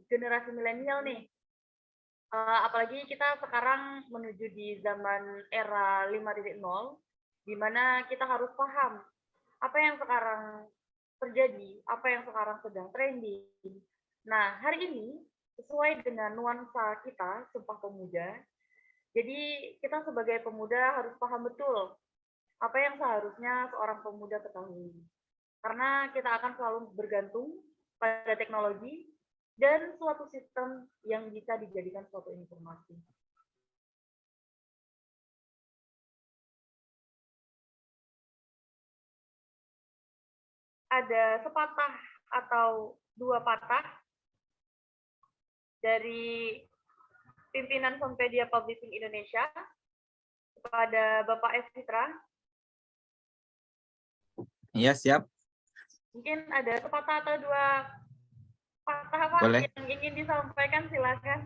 generasi milenial nih. Apalagi kita sekarang menuju di zaman era 5.0, di mana kita harus paham apa yang sekarang terjadi, apa yang sekarang sedang trending. Nah, hari ini sesuai dengan nuansa kita, Sumpah Pemuda, jadi kita sebagai pemuda harus paham betul apa yang seharusnya seorang pemuda ketahui. Karena kita akan selalu bergantung pada teknologi dan suatu sistem yang bisa dijadikan suatu informasi. Ada sepatah atau dua patah dari pimpinan Sompedia Publishing Indonesia kepada Bapak F. Fitra. Iya, siap. Mungkin ada sepatah atau dua patah Pak Boleh. yang ingin disampaikan, silakan.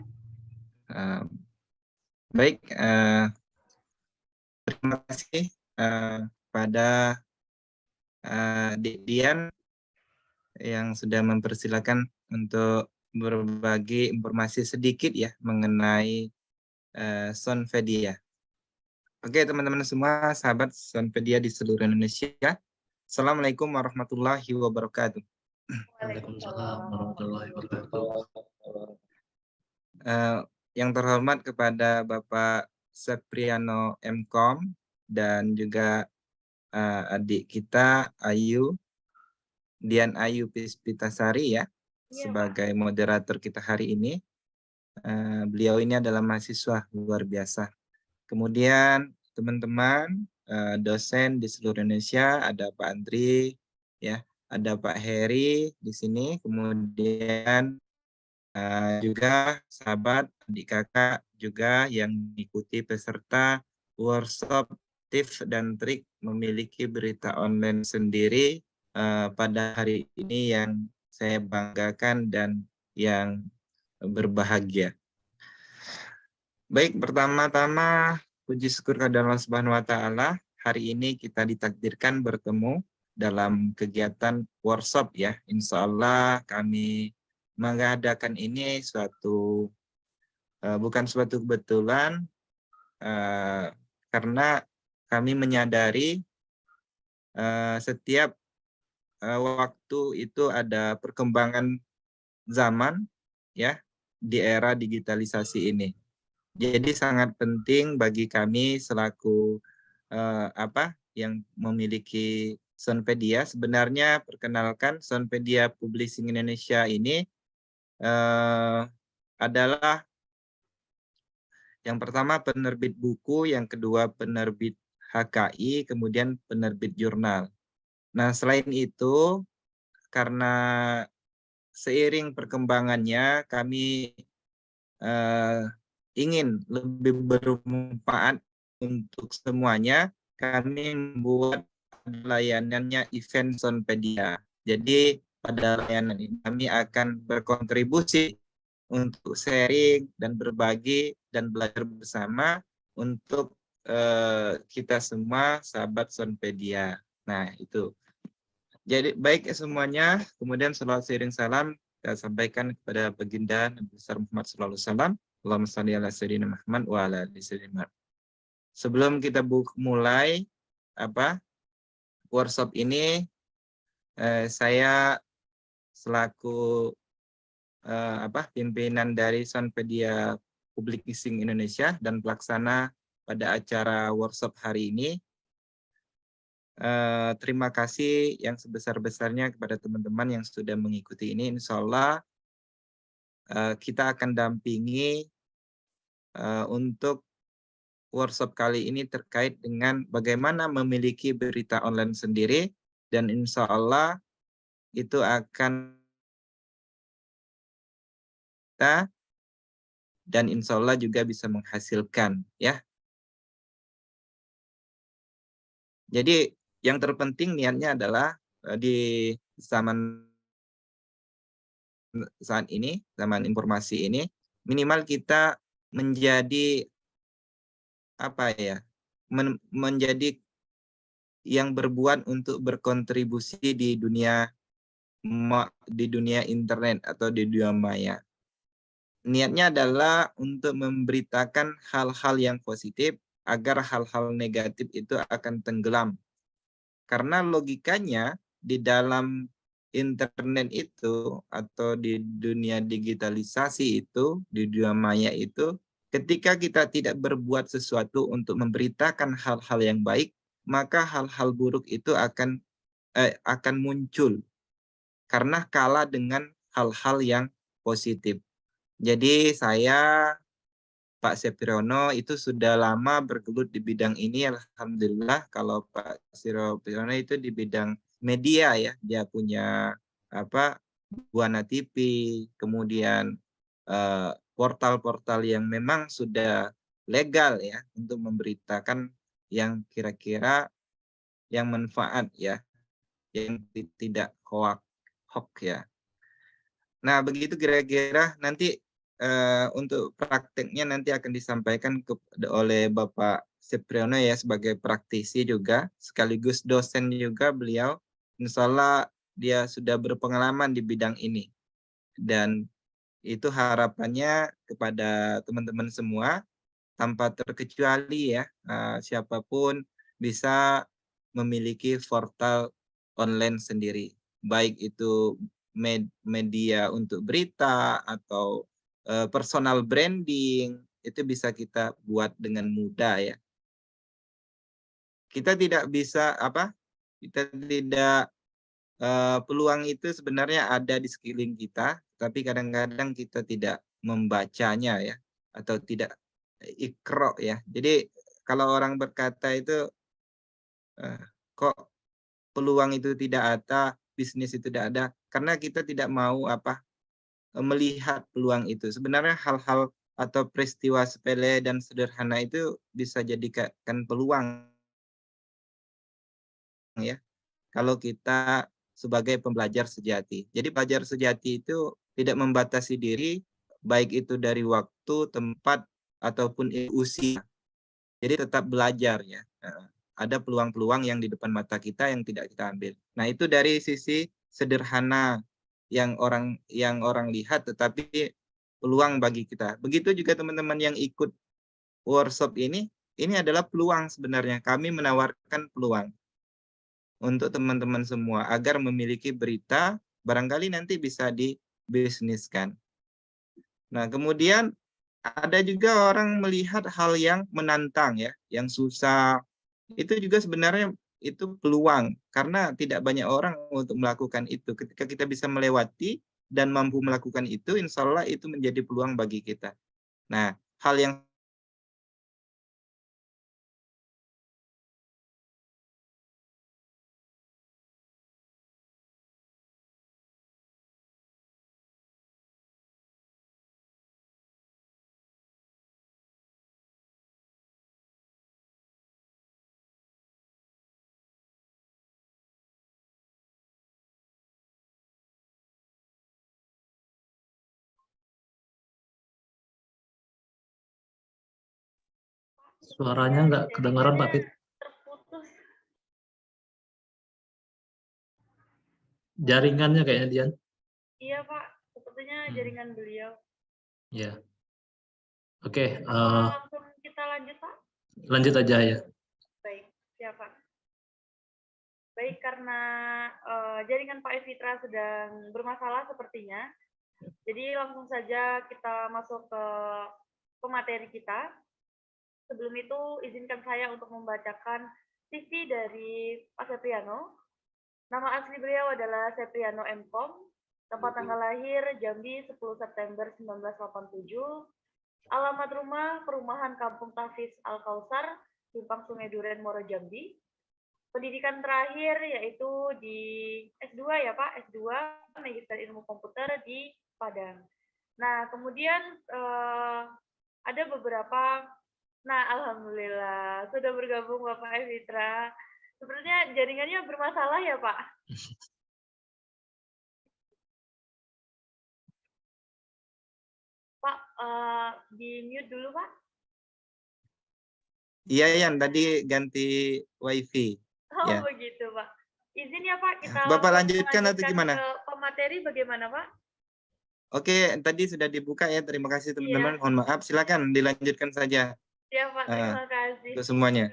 Baik, terima kasih pada Dian yang sudah mempersilakan untuk berbagi informasi sedikit ya mengenai Sonpedia. Oke, teman-teman semua, sahabat Sonpedia di seluruh Indonesia. Assalamualaikum warahmatullahi wabarakatuh. Waalaikumsalam warahmatullahi wabarakatuh. Yang terhormat kepada Bapak Sepriano Mkom dan juga adik kita Ayu, Dian Ayu Pispitasari ya, sebagai moderator kita hari ini. Beliau ini adalah mahasiswa luar biasa. Kemudian teman-teman dosen di seluruh Indonesia, ada Pak Andri, ya, ada Pak Heri di sini, kemudian juga sahabat, adik kakak juga yang mengikuti peserta workshop tips dan trik memiliki berita online sendiri pada hari ini yang saya banggakan dan yang berbahagia. Baik, pertama-tama puji syukur kepada Allah Subhanahu wa taala, hari ini kita ditakdirkan bertemu dalam kegiatan workshop ya. Insya Allah kami mengadakan ini bukan suatu kebetulan karena kami menyadari setiap waktu itu ada perkembangan zaman ya di era digitalisasi ini. Jadi sangat penting bagi kami selaku yang memiliki Sonpedia. Sebenarnya perkenalkan, Sonpedia Publishing Indonesia ini adalah yang pertama penerbit buku, yang kedua penerbit HKI, kemudian penerbit jurnal. Nah, selain itu, karena seiring perkembangannya kami ingin lebih bermanfaat untuk semuanya, kami membuat layanannya event Sonpedia. Jadi pada layanan ini kami akan berkontribusi untuk sharing dan berbagi dan belajar bersama untuk kita semua sahabat Sonpedia. Nah, itu. Jadi baik semuanya, kemudian selawat seiring salam saya sampaikan kepada baginda Nabi besar Muhammad sallallahu alaihi wasallam. Allahumma shalli ala sayyidina Muhammad wa ala ali sayyidina. Sebelum kita mulai workshop ini, saya selaku pimpinan dari Sonpedia Publishing Indonesia dan pelaksana pada acara workshop hari ini, terima kasih yang sebesar-besarnya kepada teman-teman yang sudah mengikuti ini. Insya Allah kita akan dampingi untuk workshop kali ini terkait dengan bagaimana memiliki berita online sendiri, dan insya Allah itu akan kita dan insya Allah juga bisa menghasilkan ya. Jadi yang terpenting niatnya adalah di zaman saat ini, zaman informasi ini, minimal kita menjadi menjadi yang berbuat untuk berkontribusi di dunia di dunia internet atau di dunia maya. Niatnya adalah untuk memberitakan hal-hal yang positif agar hal-hal negatif itu akan tenggelam. Karena logikanya di dalam internet itu atau di dunia digitalisasi itu, di dunia maya itu, ketika kita tidak berbuat sesuatu untuk memberitakan hal-hal yang baik, maka hal-hal buruk itu akan muncul karena kalah dengan hal-hal yang positif. Jadi saya, Pak Sepriono, itu sudah lama bergelut di bidang ini. Alhamdulillah, kalau Pak Sepriono itu di bidang media ya, dia punya Buana TV, kemudian portal-portal yang memang sudah legal ya untuk memberitakan yang kira-kira yang manfaat ya, yang tidak hoax ya. Nah, begitu kira-kira nanti untuk prakteknya nanti akan disampaikan oleh Bapak Sepriono ya sebagai praktisi juga, sekaligus dosen juga beliau. Insya Allah dia sudah berpengalaman di bidang ini. Dan itu harapannya kepada teman-teman semua, tanpa terkecuali ya, siapapun bisa memiliki portal online sendiri. Baik itu media untuk berita atau personal branding, itu bisa kita buat dengan mudah ya. Kita tidak bisa kita tidak peluang itu sebenarnya ada di sekeliling kita, tapi kadang-kadang kita tidak membacanya ya, atau tidak ikro ya. Jadi kalau orang berkata itu kok peluang itu tidak ada, bisnis itu tidak ada, karena kita tidak mau melihat peluang itu. Sebenarnya hal-hal atau peristiwa sepele dan sederhana itu bisa jadikan peluang ya, kalau kita sebagai pembelajar sejati. Jadi pelajar sejati itu tidak membatasi diri, baik itu dari waktu, tempat, ataupun usia. Jadi tetap belajar ya. Ada peluang-peluang yang di depan mata kita yang tidak kita ambil. Nah, itu dari sisi sederhana yang orang lihat, tetapi peluang bagi kita. Begitu juga teman-teman yang ikut workshop ini adalah peluang sebenarnya. Kami menawarkan peluang untuk teman-teman semua agar memiliki berita, barangkali nanti bisa dibisniskan. Nah, kemudian ada juga orang melihat hal yang menantang ya, yang susah. Itu juga sebenarnya itu peluang karena tidak banyak orang untuk melakukan itu. Ketika kita bisa melewati dan mampu melakukan itu, insya Allah itu menjadi peluang bagi kita. Nah, hal yang Suaranya nggak kedengaran Pak Fit. Terputus. Jaringannya kayaknya Dian. Iya Pak, sepertinya jaringan beliau. Ya. Oke. Langsung kita lanjut Pak. Lanjut aja ya. Baik, siapa? Baik, karena jaringan Pak Evitra sedang bermasalah sepertinya. Jadi langsung saja kita masuk ke pemateri kita. Sebelum itu, izinkan saya untuk membacakan CV dari Pak Sepriano. Nama asli beliau adalah Sepriano M.Com. Tempat tanggal lahir Jambi 10 September 1987. Alamat rumah Perumahan Kampung Tafis Al-Kausar, Simpang Sungai Duren, Muaro Jambi. Pendidikan terakhir yaitu di S2 ya Pak, S2 Magister Ilmu Komputer di Padang. Nah, kemudian ada beberapa, nah alhamdulillah sudah bergabung Bapak Evitra. Sepertinya jaringannya bermasalah ya Pak. Pak, di mute dulu Pak. Iya, Yan, tadi ganti WiFi. Oh Ya. begitu Pak. izin ya Pak, kita Bapak langsung lanjutkan atau gimana? ke pemateri bagaimana Pak? Oke, tadi sudah dibuka ya. Terima kasih teman-teman. Iya, Mohon maaf. Silakan dilanjutkan saja iya Pak, eh, terima kasih. untuk semuanya.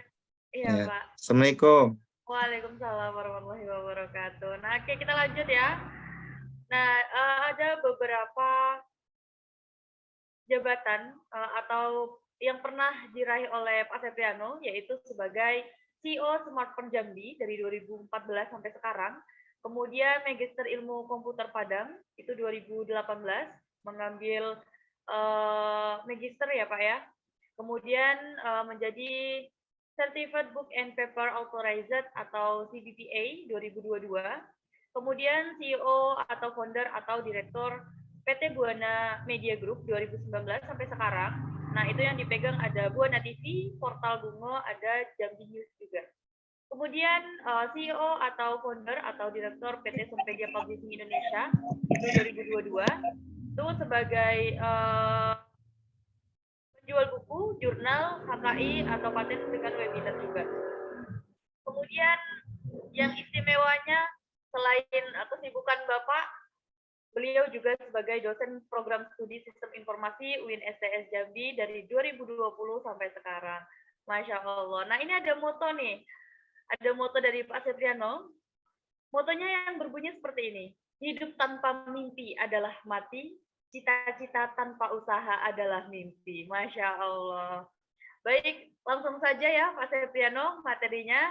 Iya Ya. Pak. Assalamualaikum. Waalaikumsalam warahmatullahi wabarakatuh. Nah, oke kita lanjut ya. Nah, ada beberapa jabatan atau yang pernah diraih oleh Pak Sepriano, yaitu sebagai CEO Smartphone Jambi dari 2014 sampai sekarang. Kemudian Magister Ilmu Komputer Padang itu 2018 mengambil Magister ya Pak ya. Kemudian menjadi Certified Book and Paper Authorized atau CBPA 2022. Kemudian CEO atau founder atau direktur PT Buana Media Group 2019 sampai sekarang. Nah, itu yang dipegang ada Buana TV, Portal Bungo, ada Jambi News juga. Kemudian CEO atau founder atau direktur PT Sempedia Publishing Indonesia itu 2022. Itu sebagai penjual buku, jurnal, HKI atau paten dengan webinar juga. Kemudian yang istimewanya selain kesibukan Bapak, beliau juga sebagai dosen program studi sistem informasi UIN STS Jambi dari 2020 sampai sekarang. Masya Allah. Nah ini ada moto nih. Ada moto dari Pak Sepriano. Motonya yang berbunyi seperti ini. Hidup tanpa mimpi adalah mati. Cita-cita tanpa usaha adalah mimpi. Masya Allah. Baik, langsung saja ya Pak Sepriano materinya.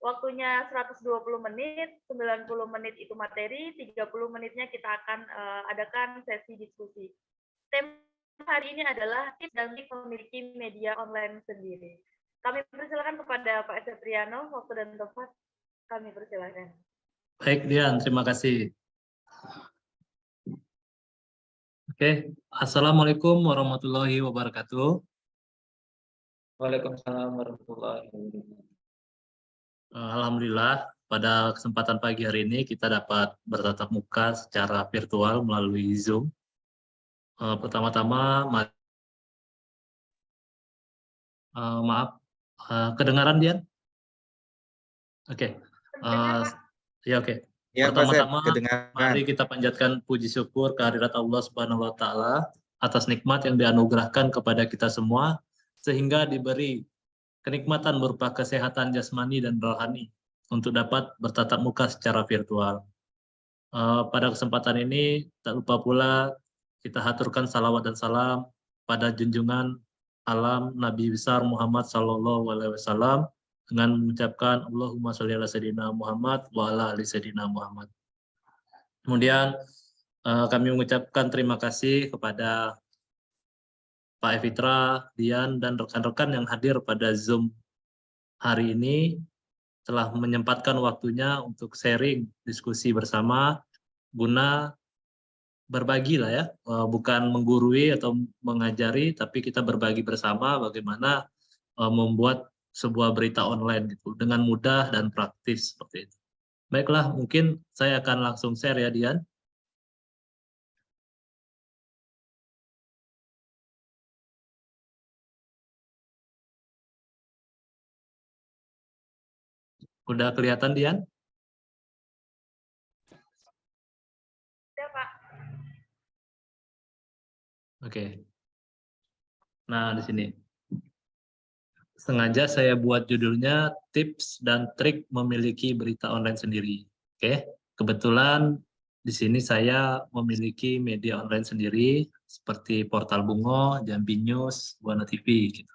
Waktunya 120 menit, 90 menit itu materi, 30 menitnya kita akan adakan sesi diskusi. Tema hari ini adalah tips dan trik memiliki media online sendiri. Kami persilakan kepada Pak Sepriano, waktu dan tempat kami persilakan. Baik, Dian, terima kasih. Oke, Assalamualaikum warahmatullahi wabarakatuh. Waalaikumsalam warahmatullahi wabarakatuh. Alhamdulillah, pada kesempatan pagi hari ini kita dapat bertatap muka secara virtual melalui Zoom. Pertama-tama, maaf, kedengaran Dian? Oke, ya oke. Ya, Pak Sep, Pertama-tama, kedengaran. mari kita panjatkan puji syukur kehadirat Allah Subhanahu wa Ta'ala atas nikmat yang dianugerahkan kepada kita semua, sehingga diberi kenikmatan berupa kesehatan jasmani dan rohani untuk dapat bertatap muka secara virtual. Pada kesempatan ini, tak lupa pula kita haturkan salawat dan salam pada junjungan alam Nabi besar Muhammad SAW dengan mengucapkan Allahumma sholli ala sayyidina Muhammad wa ala ali sayyidina Muhammad. Kemudian kami mengucapkan terima kasih kepada Pak Evitra, Dian, dan rekan-rekan yang hadir pada Zoom hari ini, telah menyempatkan waktunya untuk sharing, diskusi bersama, guna berbagi lah ya, bukan menggurui atau mengajari, tapi kita berbagi bersama bagaimana membuat sebuah berita online gitu, dengan mudah dan praktis seperti itu. Baiklah, mungkin saya akan langsung share ya, Dian. Udah kelihatan, Dian? Ya, Pak. Oke. Nah, di sini. Sengaja saya buat judulnya tips dan trik memiliki berita online sendiri. Oke. Kebetulan di sini saya memiliki media online sendiri seperti Portal Bungo, Jambi News, Buana TV gitu.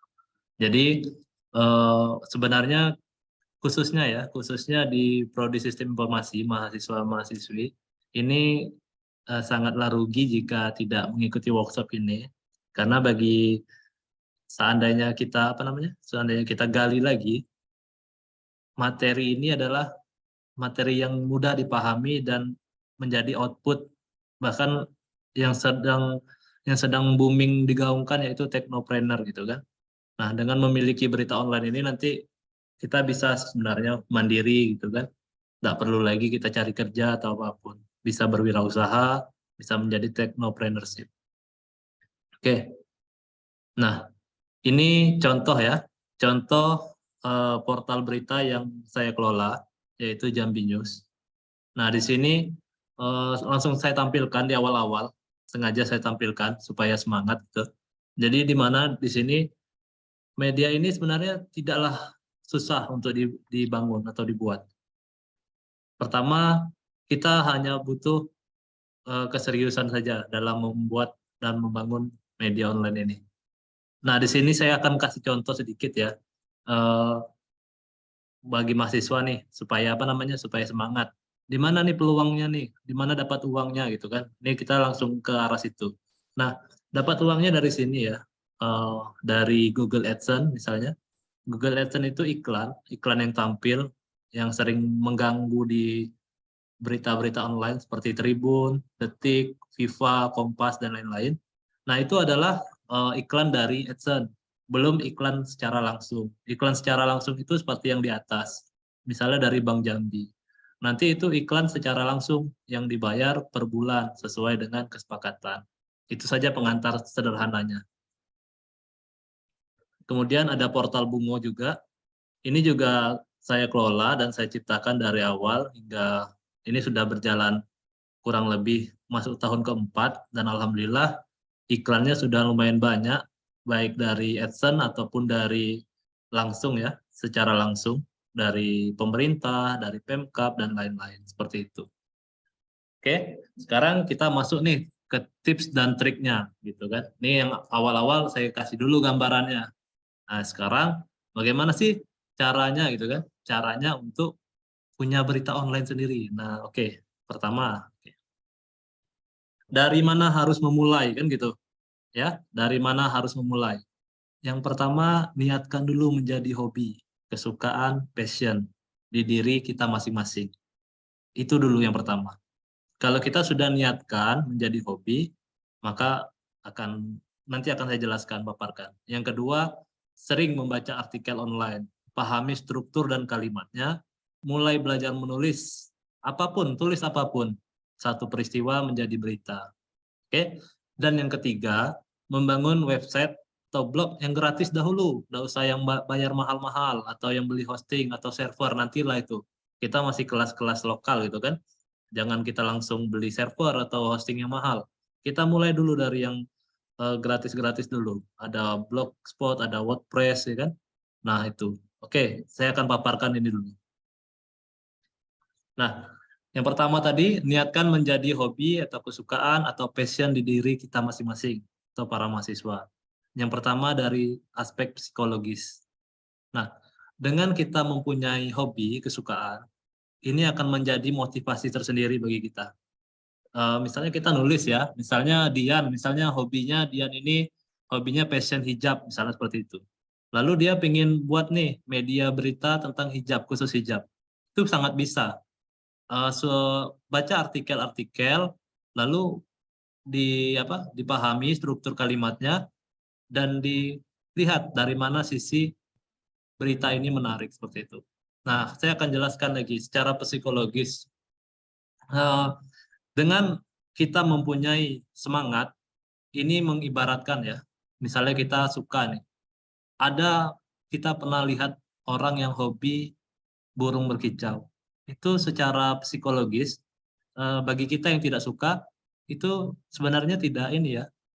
Jadi sebenarnya khususnya di Prodi Sistem Informasi mahasiswa-mahasiswi ini sangatlah rugi jika tidak mengikuti workshop ini, karena bagi seandainya kita gali lagi, materi ini adalah materi yang mudah dipahami dan menjadi output, bahkan yang sedang booming digaungkan yaitu technopreneur gitu kan. Nah, dengan memiliki berita online ini nanti kita bisa sebenarnya mandiri gitu kan. Nggak perlu lagi kita cari kerja atau apapun. Bisa berwirausaha, bisa menjadi technopreneurship. Oke. Nah, ini contoh ya. Contoh portal berita yang saya kelola. yaitu Jambi News. Nah, di sini langsung saya tampilkan di awal-awal, sengaja saya tampilkan supaya semangat gitu. Jadi di mana di sini media ini sebenarnya tidaklah susah untuk dibangun atau dibuat. Pertama, kita hanya butuh keseriusan saja dalam membuat dan membangun media online ini. Nah, di sini saya akan kasih contoh sedikit ya, bagi mahasiswa nih, supaya supaya semangat. Di mana nih peluangnya nih? Di mana dapat uangnya gitu kan? Ini kita langsung ke arah situ. Nah, dapat uangnya dari sini ya, dari Google AdSense misalnya. Google AdSense itu iklan yang tampil, yang sering mengganggu di berita-berita online seperti Tribun, Detik, Viva, Kompas, dan lain-lain. Nah, itu adalah iklan dari AdSense, belum iklan secara langsung. Iklan secara langsung itu seperti yang di atas, misalnya dari Bank Jambi. Nanti itu iklan secara langsung yang dibayar per bulan sesuai dengan kesepakatan. Itu saja pengantar sederhananya. Kemudian ada portal Bungo juga. Ini juga saya kelola dan saya ciptakan dari awal hingga ini sudah berjalan kurang lebih masuk tahun keempat, dan alhamdulillah iklannya sudah lumayan banyak, baik dari AdSense ataupun dari langsung ya, secara langsung dari pemerintah, dari Pemkab, dan lain-lain, seperti itu. Oke, sekarang kita masuk nih ke tips dan triknya, gitu kan. Ini yang awal-awal saya kasih dulu gambarannya. Nah, sekarang bagaimana sih caranya gitu kan? Caranya untuk punya berita online sendiri. Nah, oke. Pertama, dari mana harus memulai kan gitu. Ya, dari mana harus memulai? Yang pertama, niatkan dulu menjadi hobi, kesukaan, passion di diri kita masing-masing. Itu dulu yang pertama. Kalau kita sudah niatkan menjadi hobi, maka nanti akan saya jelaskan, paparkan. Yang kedua, sering membaca artikel online, pahami struktur dan kalimatnya, mulai belajar menulis apapun, tulis apapun, satu peristiwa menjadi berita. Oke. Dan yang ketiga, membangun website atau blog yang gratis dahulu, nggak usah yang bayar mahal-mahal atau yang beli hosting atau server, nantilah itu. Kita masih kelas-kelas lokal gitu kan. Jangan kita langsung beli server atau hosting yang mahal. Kita mulai dulu dari yang gratis-gratis dulu. Ada Blogspot, ada WordPress, ya kan? Nah, itu. Oke, saya akan paparkan ini dulu. Nah, yang pertama tadi, niatkan menjadi hobi atau kesukaan atau passion di diri kita masing-masing, atau para mahasiswa. Yang pertama dari aspek psikologis. Nah, dengan kita mempunyai hobi, kesukaan, ini akan menjadi motivasi tersendiri bagi kita. Misalnya kita nulis ya, misalnya Dian, misalnya hobinya Dian ini, hobinya passion hijab, misalnya seperti itu. Lalu dia ingin buat nih media berita tentang hijab, khusus hijab. Itu sangat bisa. Baca artikel-artikel, lalu dipahami struktur kalimatnya, dan dilihat dari mana sisi berita ini menarik, seperti itu. Nah, saya akan jelaskan lagi secara psikologis. Dengan kita mempunyai semangat, ini mengibaratkan ya, misalnya kita suka nih, kita pernah lihat orang yang hobi burung berkicau. Itu secara psikologis, bagi kita yang tidak suka, itu sebenarnya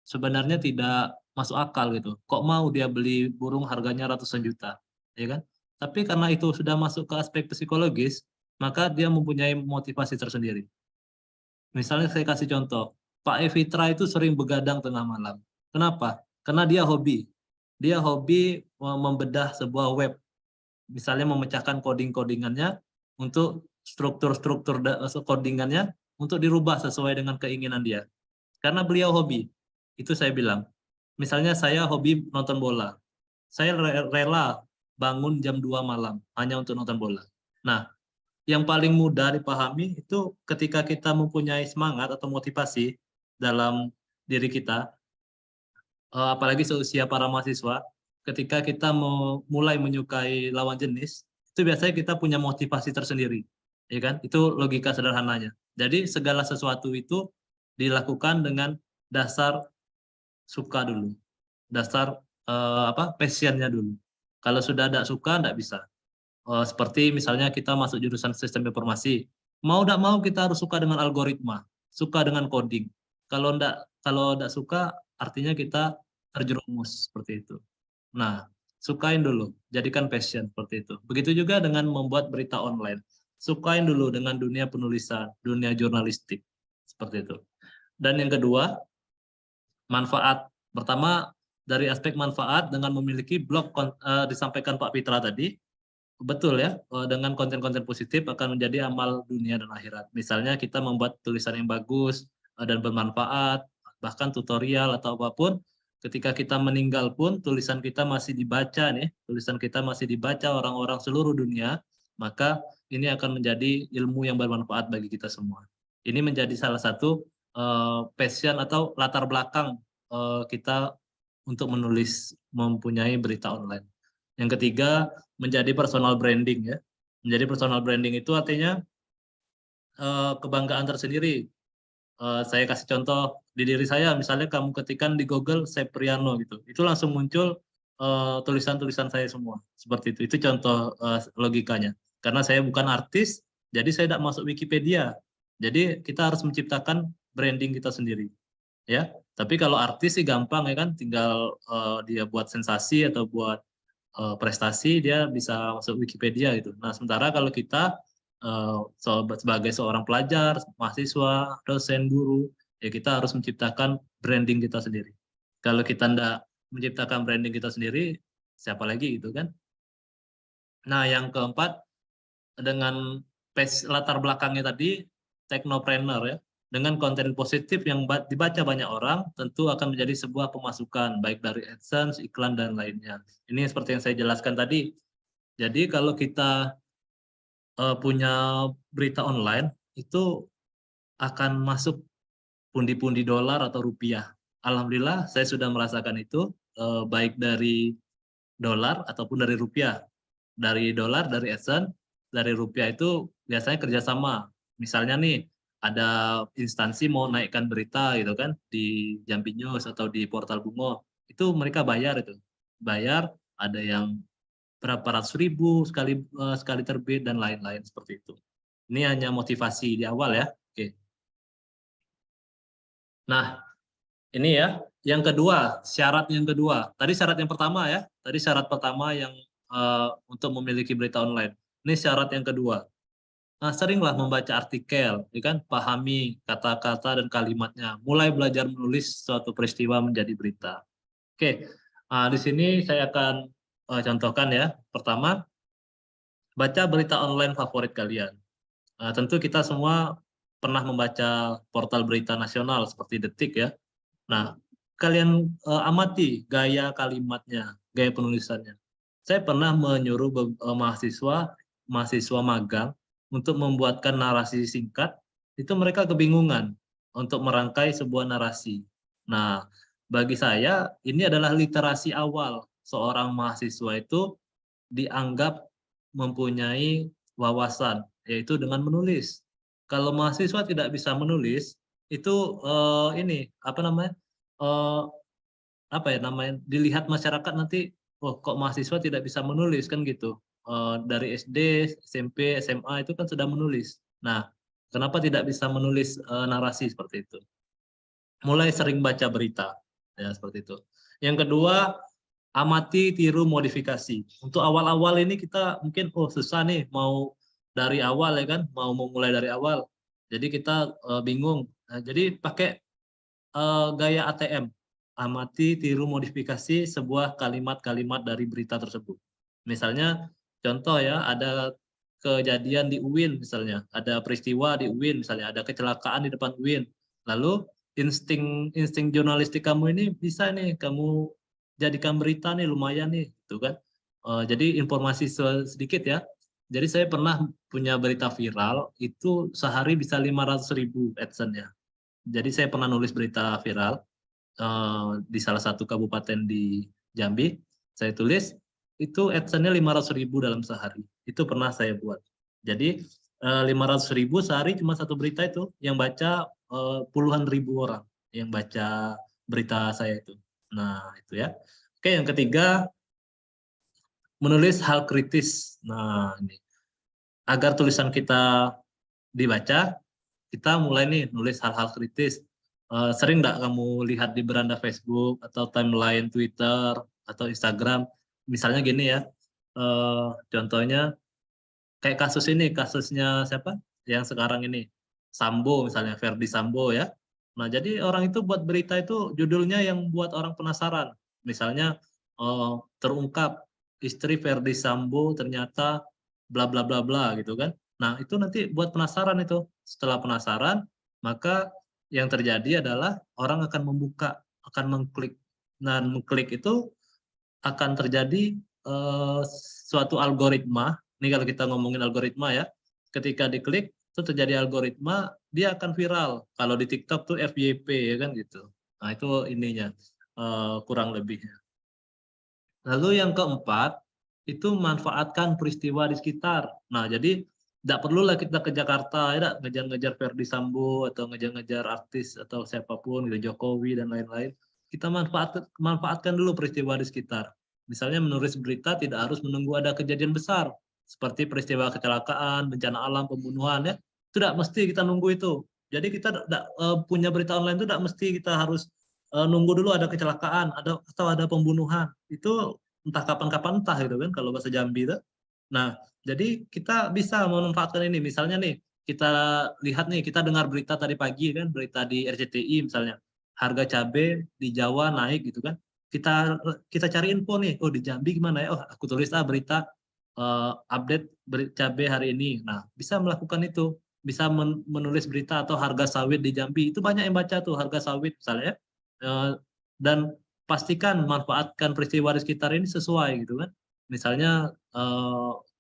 sebenarnya tidak masuk akal gitu. Kok mau dia beli burung harganya ratusan juta, ya kan? Tapi karena itu sudah masuk ke aspek psikologis, maka dia mempunyai motivasi tersendiri. Misalnya saya kasih contoh, Pak Evitra itu sering begadang tengah malam. Kenapa? Karena dia hobi. Dia hobi membedah sebuah web. Misalnya memecahkan coding-codingannya untuk struktur-struktur codingannya untuk dirubah sesuai dengan keinginan dia. Karena beliau hobi. Itu saya bilang. Misalnya saya hobi nonton bola. Saya rela bangun jam 2 malam hanya untuk nonton bola. Nah, yang paling mudah dipahami itu ketika kita mempunyai semangat atau motivasi dalam diri kita, apalagi seusia para mahasiswa, ketika kita mulai menyukai lawan jenis, itu biasanya kita punya motivasi tersendiri, ya kan? Itu logika sederhananya. Jadi segala sesuatu itu dilakukan dengan dasar suka dulu, dasar passionnya dulu. Kalau sudah tidak suka, tidak bisa. Seperti misalnya kita masuk jurusan sistem informasi, mau tidak mau kita harus suka dengan algoritma, suka dengan coding. Kalau ndak suka, artinya kita terjerumus seperti itu. Nah, sukain dulu, jadikan passion seperti itu. Begitu juga dengan membuat berita online. Sukain dulu dengan dunia penulisan, dunia jurnalistik, seperti itu. Dan yang kedua, manfaat. Pertama, dari aspek manfaat dengan memiliki blog disampaikan Pak Fitra tadi, betul ya, dengan konten-konten positif akan menjadi amal dunia dan akhirat. Misalnya kita membuat tulisan yang bagus dan bermanfaat, bahkan tutorial atau apapun, ketika kita meninggal pun tulisan kita masih dibaca nih, tulisan kita masih dibaca orang-orang seluruh dunia, maka ini akan menjadi ilmu yang bermanfaat bagi kita semua. Ini menjadi salah satu passion atau latar belakang kita untuk menulis, mempunyai berita online. Yang ketiga, menjadi personal branding ya. Menjadi personal branding itu artinya kebanggaan tersendiri. Saya kasih contoh di diri saya, misalnya kamu ketikkan di Google Sepriano gitu, itu langsung muncul tulisan-tulisan saya semua. Seperti itu. Itu contoh logikanya. Karena saya bukan artis, jadi saya tidak masuk Wikipedia. Jadi kita harus menciptakan branding kita sendiri. Ya, tapi kalau artis sih gampang ya kan, tinggal dia buat sensasi atau buat prestasi, dia bisa masuk Wikipedia gitu. Nah, sementara kalau kita sebagai seorang pelajar, mahasiswa, dosen, guru, ya kita harus menciptakan branding kita sendiri. Kalau kita tidak menciptakan branding kita sendiri, siapa lagi gitu kan? Nah, yang keempat, dengan latar belakangnya tadi, teknopreneur ya, dengan konten positif yang dibaca banyak orang, tentu akan menjadi sebuah pemasukan, baik dari AdSense, iklan, dan lainnya. Ini seperti yang saya jelaskan tadi. Jadi kalau kita punya berita online, itu akan masuk pundi-pundi dolar atau rupiah. Alhamdulillah, saya sudah merasakan itu, baik dari dolar ataupun dari rupiah. Dari dolar, dari AdSense, dari rupiah itu biasanya kerjasama. Misalnya nih, ada instansi mau naikkan berita gitu kan di Jambi News atau di Portal Bungo, itu mereka bayar itu. Bayar, ada yang berapa ratus ribu sekali terbit dan lain-lain seperti itu. Ini hanya motivasi di awal ya. Oke. Nah, ini ya, yang kedua, syarat yang kedua. Tadi syarat yang pertama ya, tadi syarat pertama yang untuk memiliki berita online. Ini syarat yang kedua. Nah, seringlah membaca artikel, ya kan? Pahami kata-kata dan kalimatnya. Mulai belajar menulis suatu peristiwa menjadi berita. Oke, di sini saya akan contohkan ya. Pertama, baca berita online favorit kalian. Tentu kita semua pernah membaca portal berita nasional seperti Detik ya. Nah, kalian amati gaya kalimatnya, gaya penulisannya. Saya pernah menyuruh mahasiswa magang untuk membuatkan narasi singkat, itu mereka kebingungan untuk merangkai sebuah narasi. Nah, bagi saya ini adalah literasi awal seorang mahasiswa itu dianggap mempunyai wawasan, yaitu dengan menulis. Kalau mahasiswa tidak bisa menulis, itu ini apa namanya? Apa ya namanya? Dilihat masyarakat nanti, oh kok mahasiswa tidak bisa menulis kan gitu. Dari SD, SMP, SMA itu kan sudah menulis. Nah, kenapa tidak bisa menulis narasi seperti itu? Mulai sering baca berita, ya seperti itu. Yang kedua, amati, tiru, modifikasi. Untuk awal-awal ini kita mungkin susah nih mau dari awal ya kan, mau memulai dari awal. Jadi kita bingung. Nah, jadi pakai gaya ATM. Amati, tiru, modifikasi sebuah kalimat-kalimat dari berita tersebut. Misalnya contoh ya, ada kejadian di UIN misalnya, ada peristiwa di UIN misalnya, ada kecelakaan di depan UIN. Lalu insting jurnalistik kamu ini bisa nih kamu jadikan berita nih, lumayan nih gitu kan. Jadi informasi sedikit ya. Jadi saya pernah punya berita viral itu sehari bisa 500.000 AdSense-nya. Jadi saya pernah nulis berita viral di salah satu kabupaten di Jambi. Saya tulis itu AdSense-nya 500.000 dalam sehari. Itu pernah saya buat. Jadi 500.000 sehari cuma satu berita itu yang baca puluhan ribu orang yang baca berita saya itu. Nah, itu ya. Oke, yang ketiga, menulis hal kritis. Nah, ini agar tulisan kita dibaca, kita mulai nih nulis hal-hal kritis. Sering nggak kamu lihat di beranda Facebook atau timeline Twitter atau Instagram, misalnya gini ya, contohnya kayak kasus ini, kasusnya siapa yang sekarang ini, Sambo misalnya, Verdi Sambo ya. Nah, jadi orang itu buat berita itu judulnya yang buat orang penasaran. Misalnya terungkap istri Verdi Sambo ternyata bla bla bla bla gitu kan. Nah, itu nanti buat penasaran itu. Setelah penasaran, maka yang terjadi adalah orang akan membuka, akan mengklik. Dan mengklik itu akan terjadi suatu algoritma. Ini kalau kita ngomongin algoritma ya, ketika diklik itu terjadi algoritma, dia akan viral. Kalau di TikTok tuh FYP ya kan gitu. Nah, itu ininya kurang lebihnya. Lalu yang keempat, itu manfaatkan peristiwa di sekitar. Nah, jadi tidak perlulah kita ke Jakarta, ya, ngejar-ngejar Verdi Sambo atau ngejar-ngejar artis atau siapapun, gitu, Jokowi dan lain-lain. Kita manfaatkan dulu peristiwa di sekitar. Misalnya menulis berita tidak harus menunggu ada kejadian besar, seperti peristiwa kecelakaan, bencana alam, pembunuhan, ya. Tidak mesti kita nunggu itu. Jadi kita punya berita online itu tidak mesti kita harus nunggu dulu ada kecelakaan, atau ada pembunuhan. Itu entah kapan-kapan entah gitu kan kalau bahasa Jambi itu. Nah, jadi kita bisa memanfaatkan ini. Misalnya nih, kita lihat nih, kita dengar berita tadi pagi kan, berita di RCTI misalnya, harga cabai di Jawa naik gitu kan. Kita cari info nih, oh di Jambi gimana ya? Oh, aku tulis berita update cabai hari ini. Nah, bisa melakukan itu. Bisa menulis berita atau harga sawit di Jambi. Itu banyak yang baca tuh harga sawit misalnya. Dan pastikan manfaatkan peristiwa di sekitar ini sesuai gitu kan. Misalnya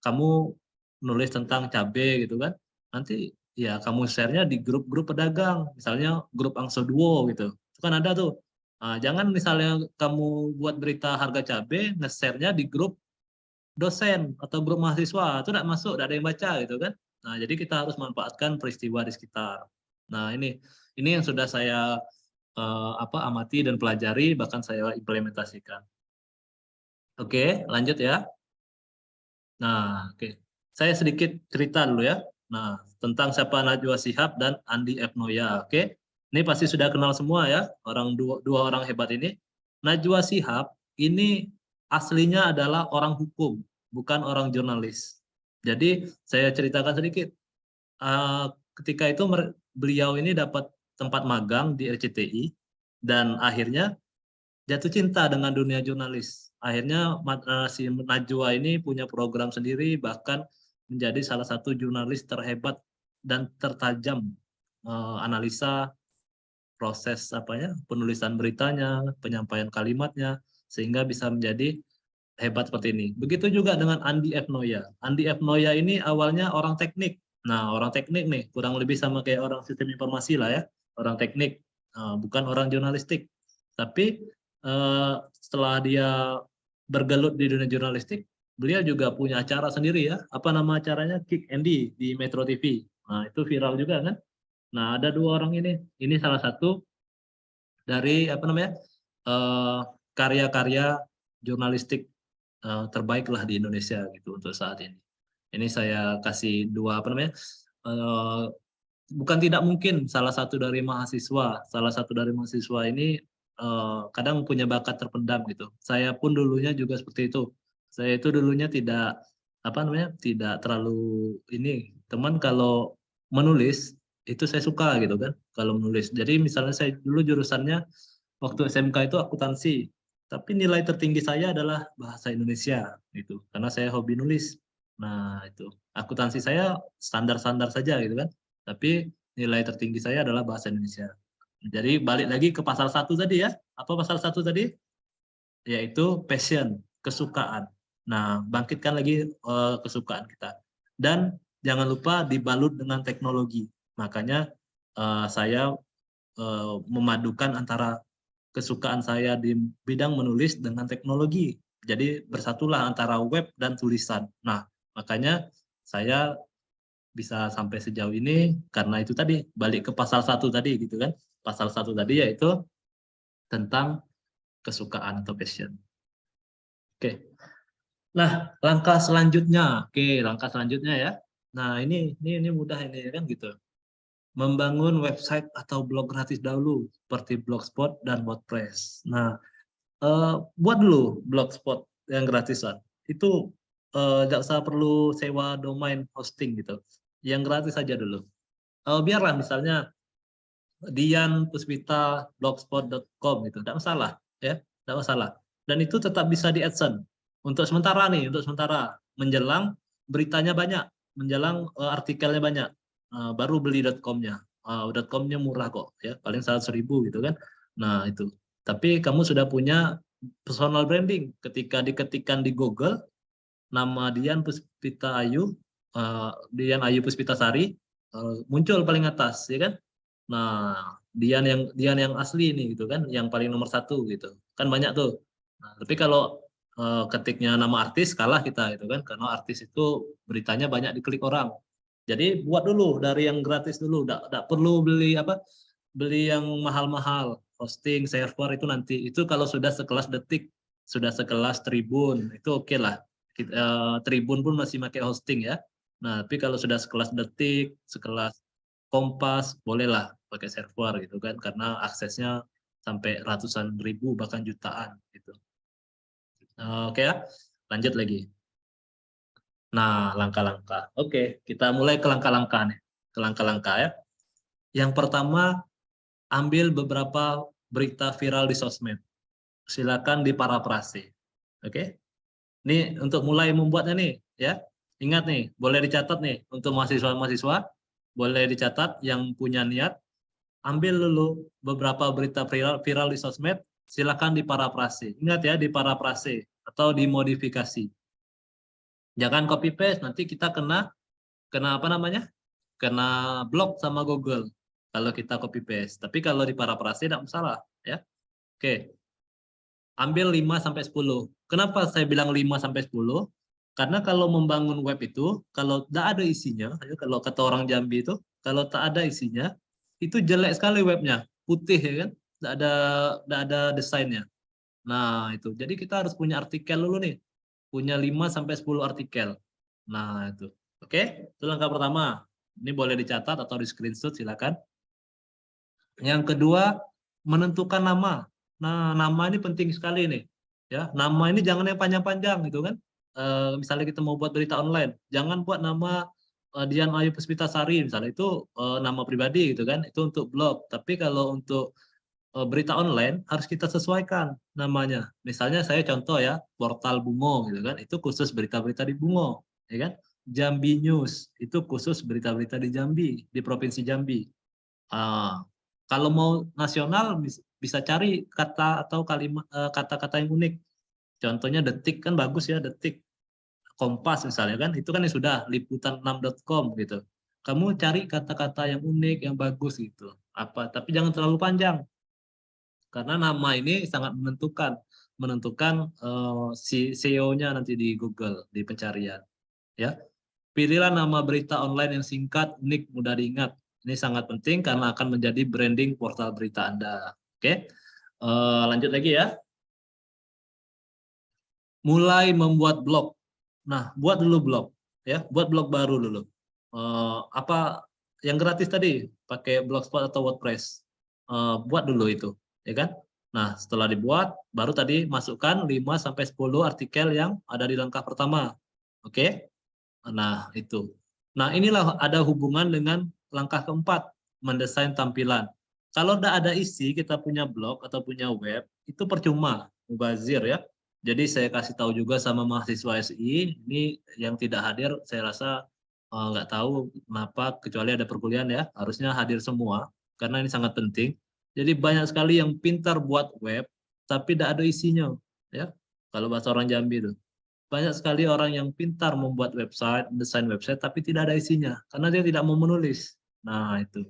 kamu nulis tentang cabai gitu kan. Nanti ya kamu share-nya di grup-grup pedagang, misalnya grup Angsoduo gitu. Itu kan ada tuh. Nah, jangan misalnya kamu buat berita harga cabai, nge-share-nya di grup dosen atau grup mahasiswa, itu tidak masuk, tidak ada yang baca gitu kan. Nah, jadi kita harus manfaatkan peristiwa di sekitar. Nah, ini yang sudah saya amati dan pelajari, bahkan saya implementasikan. Oke, lanjut ya. Nah, oke. Saya sedikit cerita dulu ya. Nah, tentang siapa Najwa Shihab dan Andi F. Noya. Oke. Ini pasti sudah kenal semua ya, dua orang hebat ini. Najwa Shihab ini aslinya adalah orang hukum, bukan orang jurnalis. Jadi saya ceritakan sedikit. Ketika itu beliau ini dapat tempat magang di RCTI dan akhirnya jatuh cinta dengan dunia jurnalis. Akhirnya si Najwa ini punya program sendiri, bahkan menjadi salah satu jurnalis terhebat dan tertajam analisa proses penulisan beritanya, penyampaian kalimatnya, sehingga bisa menjadi hebat seperti ini. Begitu juga dengan Andi F. Noya. Andi F. Noya ini awalnya orang teknik. Nah, orang teknik nih, kurang lebih sama kayak orang sistem informasi lah ya, orang teknik, bukan orang jurnalistik. Tapi setelah dia bergelut di dunia jurnalistik, beliau juga punya acara sendiri ya. Apa nama acaranya? Kick Andy di Metro TV. Nah, itu viral juga kan. Nah, ada dua orang ini. Ini salah satu dari karya-karya jurnalistik terbaik lah di Indonesia gitu untuk saat ini. Ini saya kasih dua bukan tidak mungkin salah satu dari mahasiswa ini kadang punya bakat terpendam gitu. Saya pun dulunya juga seperti itu. Saya itu dulunya tidak tidak terlalu ini. Teman kalau menulis itu saya suka gitu kan. Kalau menulis. Jadi misalnya saya dulu jurusannya waktu SMK itu akuntansi. Tapi nilai tertinggi saya adalah bahasa Indonesia gitu. Karena saya hobi nulis. Nah, itu. Akuntansi saya standar-standar saja gitu kan. Tapi nilai tertinggi saya adalah bahasa Indonesia. Jadi balik lagi ke pasal 1 tadi ya. Apa pasal 1 tadi? Yaitu passion, kesukaan. Nah, bangkitkan lagi kesukaan kita. Dan jangan lupa dibalut dengan teknologi. Makanya saya memadukan antara kesukaan saya di bidang menulis dengan teknologi. Jadi bersatulah antara web dan tulisan. Nah, makanya saya bisa sampai sejauh ini karena itu tadi, balik ke pasal 1 tadi gitu kan. Pasal 1 tadi yaitu tentang kesukaan atau passion. Oke. Nah, langkah selanjutnya, langkah selanjutnya ya. Nah, ini mudah ini kan gitu. Membangun website atau blog gratis dahulu seperti Blogspot dan WordPress. Nah, buat dulu Blogspot yang gratisan. Itu nggak usah perlu sewa domain hosting gitu. Yang gratis saja dulu. Biarlah misalnya Dian Puspita blogspot.com gitu, tidak masalah ya, tidak masalah. Dan itu tetap bisa di AdSense untuk sementara nih, untuk sementara menjelang beritanya banyak, menjelang artikelnya banyak, baru beli .com-nya. .com-nya murah kok ya, paling 100.000 gitu kan. Nah itu. Tapi kamu sudah punya personal branding ketika diketikkan di Google nama Dian Puspita Ayu, Dian Ayu Puspita Sari, muncul paling atas ya kan. Nah, Dian yang asli ini gitu kan, yang paling nomor 1 gitu. Kan banyak tuh. Nah, tapi kalau ketiknya nama artis kalah kita gitu kan, karena artis itu beritanya banyak diklik orang. Jadi buat dulu dari yang gratis dulu, enggak perlu beli beli yang mahal-mahal, hosting, server itu nanti. Itu kalau sudah sekelas Detik, sudah sekelas Tribun, itu oke lah. Tribun pun masih pakai hosting ya. Nah, tapi kalau sudah sekelas Detik, sekelas Kompas, bolehlah pakai server gitu kan, karena aksesnya sampai ratusan ribu bahkan jutaan gitu. Oke ya, lanjut lagi. Nah, langkah-langkah. Oke, kita mulai ke langkah-langkah nih. Ke langkah-langkah ya. Yang pertama, ambil beberapa berita viral di sosmed. Silakan diparafrase. Oke. Ini untuk mulai membuatnya nih ya. Ingat nih, boleh dicatat nih untuk mahasiswa-mahasiswa, boleh dicatat yang punya niat. Ambil dulu beberapa berita viral di sosmed, silakan diparafrase. Ingat ya, diparafrase atau dimodifikasi. Jangan copy paste, nanti kita kena apa namanya? Kena blok sama Google kalau kita copy paste. Tapi kalau diparafrase tidak masalah ya. Oke. Ambil 5 sampai 10. Kenapa saya bilang 5 sampai 10? Karena kalau membangun web itu, kalau tidak ada isinya, kalau kata orang Jambi itu, kalau tak ada isinya, itu jelek sekali webnya, putih ya kan, tidak ada desainnya. Nah itu, jadi kita harus punya artikel dulu nih, punya 5 sampai 10 artikel. Nah itu, oke, itu langkah pertama. Ini boleh dicatat atau di screenshot silakan. Yang kedua, menentukan nama. Nah, nama ini penting sekali nih. Ya, nama ini jangan yang panjang-panjang gitu kan. Misalnya kita mau buat berita online, jangan buat nama Dian Ayu Puspitasari misalnya, itu nama pribadi gitu kan, itu untuk blog. Tapi kalau untuk berita online harus kita sesuaikan namanya. Misalnya saya contoh ya, portal Bungo gitu kan, itu khusus berita-berita di Bungo, ya kan? Jambi News itu khusus berita-berita di Jambi, di Provinsi Jambi. Kalau mau nasional bisa cari kata atau kalimat kata-kata yang unik. Contohnya Detik kan bagus ya, Detik. Kompas misalnya kan, itu kan yang sudah liputan6.com gitu. Kamu cari kata-kata yang unik, yang bagus gitu. Tapi jangan terlalu panjang. Karena nama ini sangat menentukan si SEO-nya nanti di Google, di pencarian. Ya. Pilihlah nama berita online yang singkat, unik, mudah diingat. Ini sangat penting karena akan menjadi branding portal berita Anda. Oke, lanjut lagi ya. Mulai membuat blog. Nah, buat dulu blog, ya, buat blog baru dulu. Apa yang gratis tadi, pakai Blogspot atau WordPress. Buat dulu itu, ya kan? Nah, setelah dibuat, baru tadi masukkan 5 sampai 10 artikel yang ada di langkah pertama. Oke? Nah, itu. Nah, inilah ada hubungan dengan langkah keempat, mendesain tampilan. Kalau tidak ada isi, kita punya blog atau punya web, itu percuma, mubazir ya. Jadi saya kasih tahu juga sama mahasiswa SI, ini yang tidak hadir, saya rasa nggak tahu kenapa, kecuali ada perkuliahan ya, harusnya hadir semua, karena ini sangat penting. Jadi banyak sekali yang pintar buat web, tapi tidak ada isinya. Ya, kalau bahasa orang Jambi itu. Banyak sekali orang yang pintar membuat website, desain website, tapi tidak ada isinya, karena dia tidak mau menulis. Nah, itu.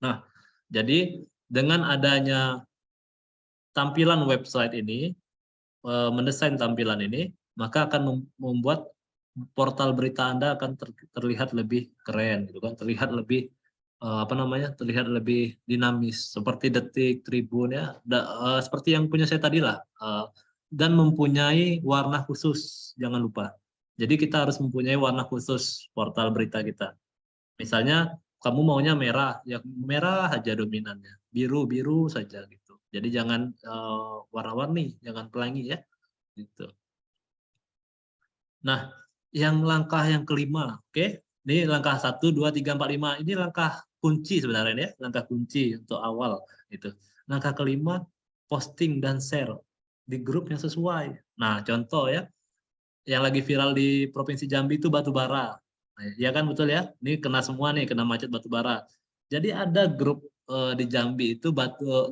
Nah, jadi dengan adanya tampilan website ini, mendesain tampilan ini, maka akan membuat portal berita Anda akan terlihat lebih keren, gitu kan? Terlihat lebih terlihat lebih dinamis, seperti Detik, Tribun ya, seperti yang punya saya tadi lah. dan mempunyai warna khusus, jangan lupa. Jadi kita harus mempunyai warna khusus portal berita kita. Misalnya kamu maunya merah, ya merah aja dominannya, biru saja gitu. Jadi jangan warna-warni, jangan pelangi ya, gitu. Nah, yang langkah yang kelima, oke? Ini langkah 1, 2, 3, 4, 5. Ini langkah kunci sebenarnya ya, langkah kunci untuk awal gitu. Langkah kelima, posting dan share di grup yang sesuai. Nah, contoh ya, yang lagi viral di Provinsi Jambi itu batu bara. Nah, ya kan betul ya? Ini kena semua nih, kena macet batu bara. Jadi ada grup di Jambi itu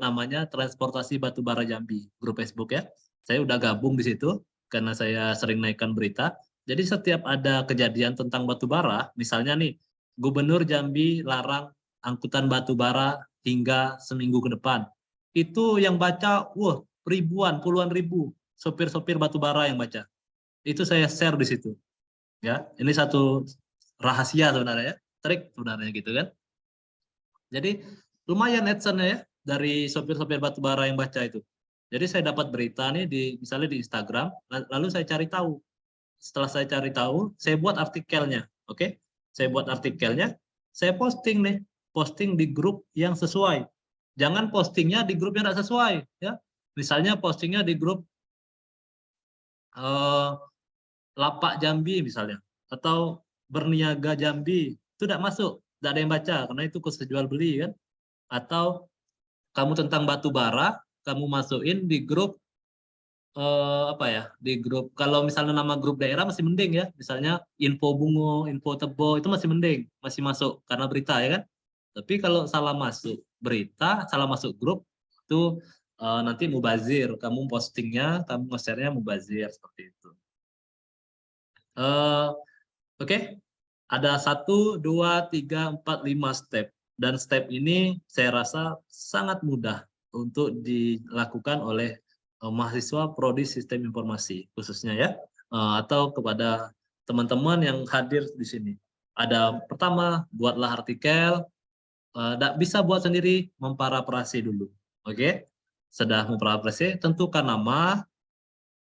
namanya Transportasi Batubara Jambi, grup Facebook ya. Saya udah gabung di situ karena saya sering naikkan berita. Jadi setiap ada kejadian tentang batu bara, misalnya nih, Gubernur Jambi larang angkutan batu bara hingga seminggu ke depan. Itu yang baca, wah, ribuan, puluhan ribu sopir-sopir batu bara yang baca. Itu saya share di situ. Ya, ini satu rahasia sebenarnya ya, trik sebenarnya gitu kan. Jadi lumayan adsense ya dari sopir-sopir batu bara yang baca itu. Jadi saya dapat berita nih misalnya di Instagram, lalu saya cari tahu. Setelah saya cari tahu, saya buat artikelnya, oke? Saya buat artikelnya, saya posting nih, posting di grup yang sesuai. Jangan postingnya di grup yang tidak sesuai, ya. Misalnya postingnya di grup Lapak Jambi misalnya, atau Berniaga Jambi, itu tidak masuk, tidak ada yang baca karena itu khusus jual beli kan. Atau kamu tentang batu bara, kamu masukin di grup apa ya, di grup, kalau misalnya nama grup daerah masih mending ya, misalnya info bungo, info tebo, itu masih mending, masih masuk karena berita ya kan. Tapi kalau salah masuk berita, salah masuk grup, itu nanti mubazir, kamu postingnya, kamu nge-share-nya mubazir seperti itu. Oke, ada 1, 2, 3, 4, 5 step, dan step ini saya rasa sangat mudah untuk dilakukan oleh mahasiswa prodi sistem informasi khususnya ya, atau kepada teman-teman yang hadir di sini. Ada pertama, buatlah artikel, bisa buat sendiri, memparafrase dulu. Oke, sudah memparafrase, tentukan nama,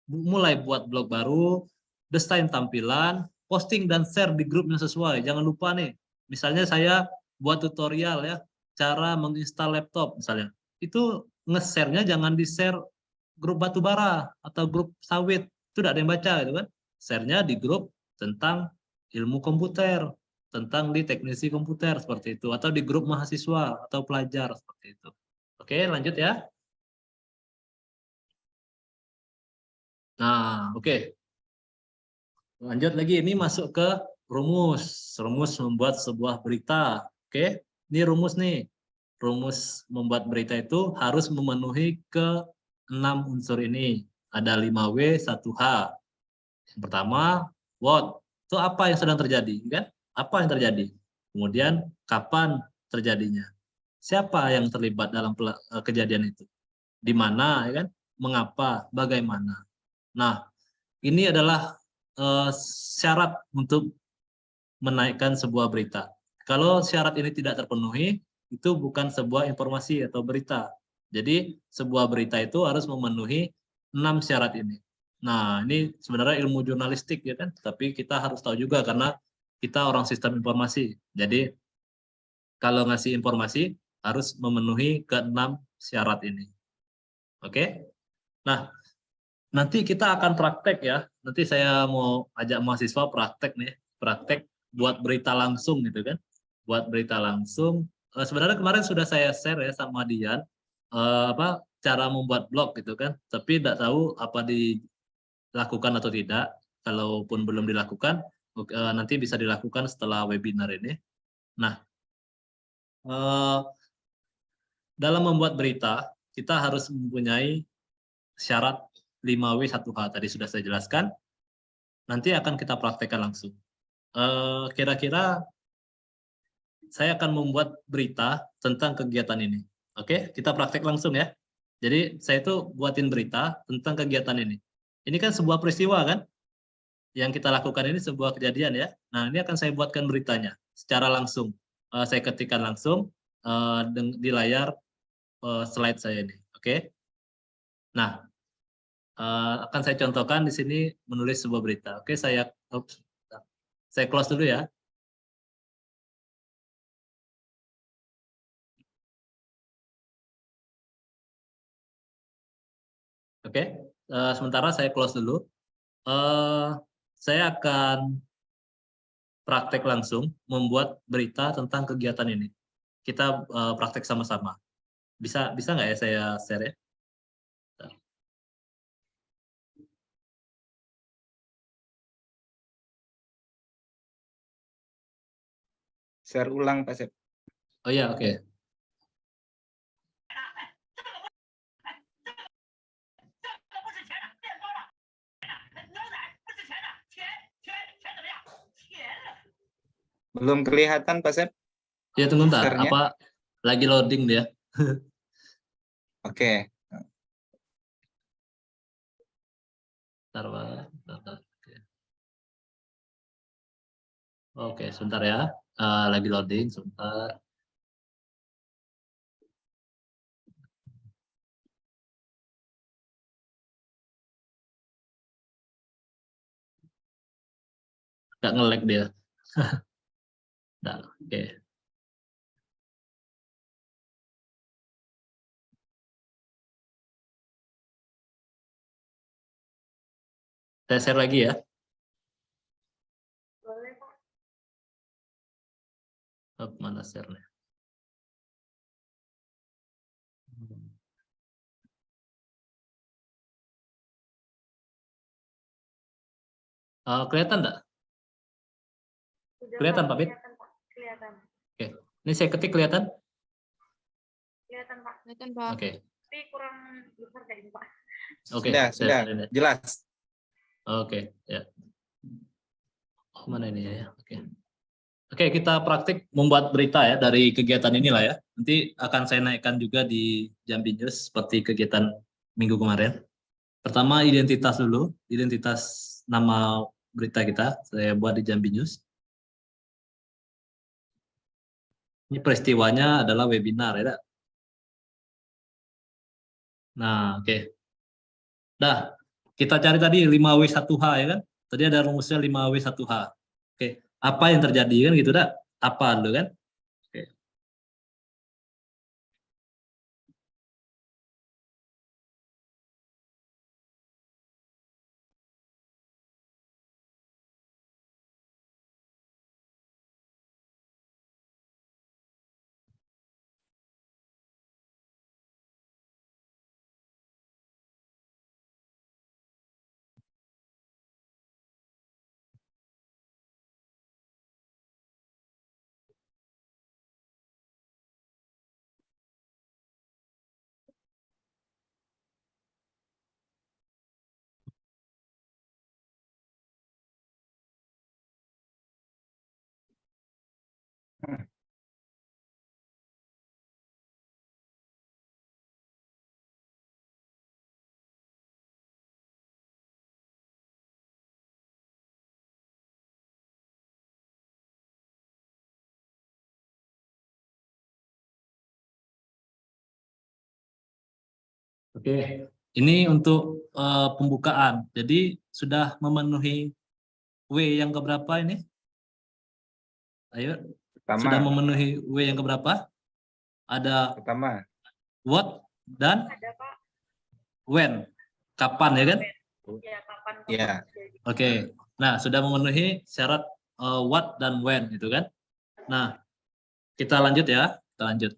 mulai buat blog baru, desain tampilan, posting dan share di grup yang sesuai. Jangan lupa nih, misalnya saya buat tutorial ya, cara menginstal laptop misalnya. Itu nge-share-nya jangan di-share grup batubara atau grup sawit, itu tidak ada yang baca gitu kan. Share-nya di grup tentang ilmu komputer, tentang di teknisi komputer seperti itu, atau di grup mahasiswa atau pelajar seperti itu. Oke, lanjut ya. Nah, oke. Lanjut lagi, ini masuk ke rumus membuat sebuah berita. Oke, ini rumus nih. Rumus membuat berita itu harus memenuhi ke 6 unsur ini. Ada 5W, 1H. Yang pertama, what? Itu apa yang sedang terjadi, kan? Apa yang terjadi? Kemudian, kapan terjadinya? Siapa yang terlibat dalam kejadian itu? Di mana, ya kan? Mengapa? Bagaimana? Nah, ini adalah syarat untuk menaikkan sebuah berita. Kalau syarat ini tidak terpenuhi, itu bukan sebuah informasi atau berita. Jadi sebuah berita itu harus memenuhi 6 syarat ini. Nah, ini sebenarnya ilmu jurnalistik ya kan, tapi kita harus tahu juga karena kita orang sistem informasi. Jadi kalau ngasih informasi harus memenuhi ke-6 syarat ini. Oke? Nah, nanti kita akan praktek ya. Nanti saya mau ajak mahasiswa praktek nih, praktek buat berita langsung gitu kan. Buat berita langsung. Sebenarnya kemarin sudah saya share ya sama Dian cara membuat blog gitu kan. Tapi tidak tahu apa dilakukan atau tidak. Kalaupun belum dilakukan, nanti bisa dilakukan setelah webinar ini. Nah, dalam membuat berita kita harus mempunyai syarat 5W 1H tadi sudah saya jelaskan. Nanti akan kita praktekkan langsung. Kira-kira saya akan membuat berita tentang kegiatan ini. Oke, kita praktek langsung ya. Jadi saya itu buatin berita tentang kegiatan ini. Ini kan sebuah peristiwa kan? Yang kita lakukan ini sebuah kejadian ya. Nah, ini akan saya buatkan beritanya secara langsung. Saya ketikkan langsung di layar slide saya ini. Oke. Nah, akan saya contohkan di sini menulis sebuah berita. Oke, saya close dulu ya. Oke, sementara saya close dulu. Saya akan praktek langsung membuat berita tentang kegiatan ini. Kita praktek sama-sama. Bisa nggak ya saya share ya? Share ulang Pak Sep. Oh ya, oke. Belum kelihatan Pak Sep? Ya tunggu bentar, Share-nya? apa lagi loading dia? Oke. Bentar, Pak. Bentar. Oke, sebentar ya. Lagi loading, sebentar. Nggak nge-lag dia. Nah, oke. Saya share lagi ya. Boleh, Pak. Mana share-nya? Kelihatan nggak? Sudah, Kelihatan, Pak Bit? Kelihatan, Pak. Kelihatan. Oke. Ini saya ketik kelihatan? Kelihatan, Pak. Kelihatan, Pak. Oke. Tapi kurang besar kayaknya, Pak. Oke. Sudah, saya sudah. share ini. Jelas. Oke, ya. Oh, mana ini ya? Oke. Oke, kita praktik membuat berita ya dari kegiatan inilah ya. Nanti akan saya naikkan juga di Jambi News seperti kegiatan minggu kemarin. Pertama identitas dulu, identitas nama berita kita saya buat di Jambi News. Ini peristiwanya adalah webinar ya. Nah, oke. Dah, kita cari tadi 5W1H ya kan? Tadi ada rumusnya 5W1H. Oke, apa yang terjadi kan gitu dah? Apa dulu kan? Oke. Oke, ini untuk pembukaan. Jadi sudah memenuhi W yang keberapa ini? Ayo, sudah Pertama. memenuhi W yang keberapa? Ada Pertama. what dan Ada, Pak. when. Kapan ya kan? Ya, kapan Ya. terjadi. Oke. Nah, sudah memenuhi syarat what dan when itu kan? Nah, kita lanjut ya. Kita lanjut.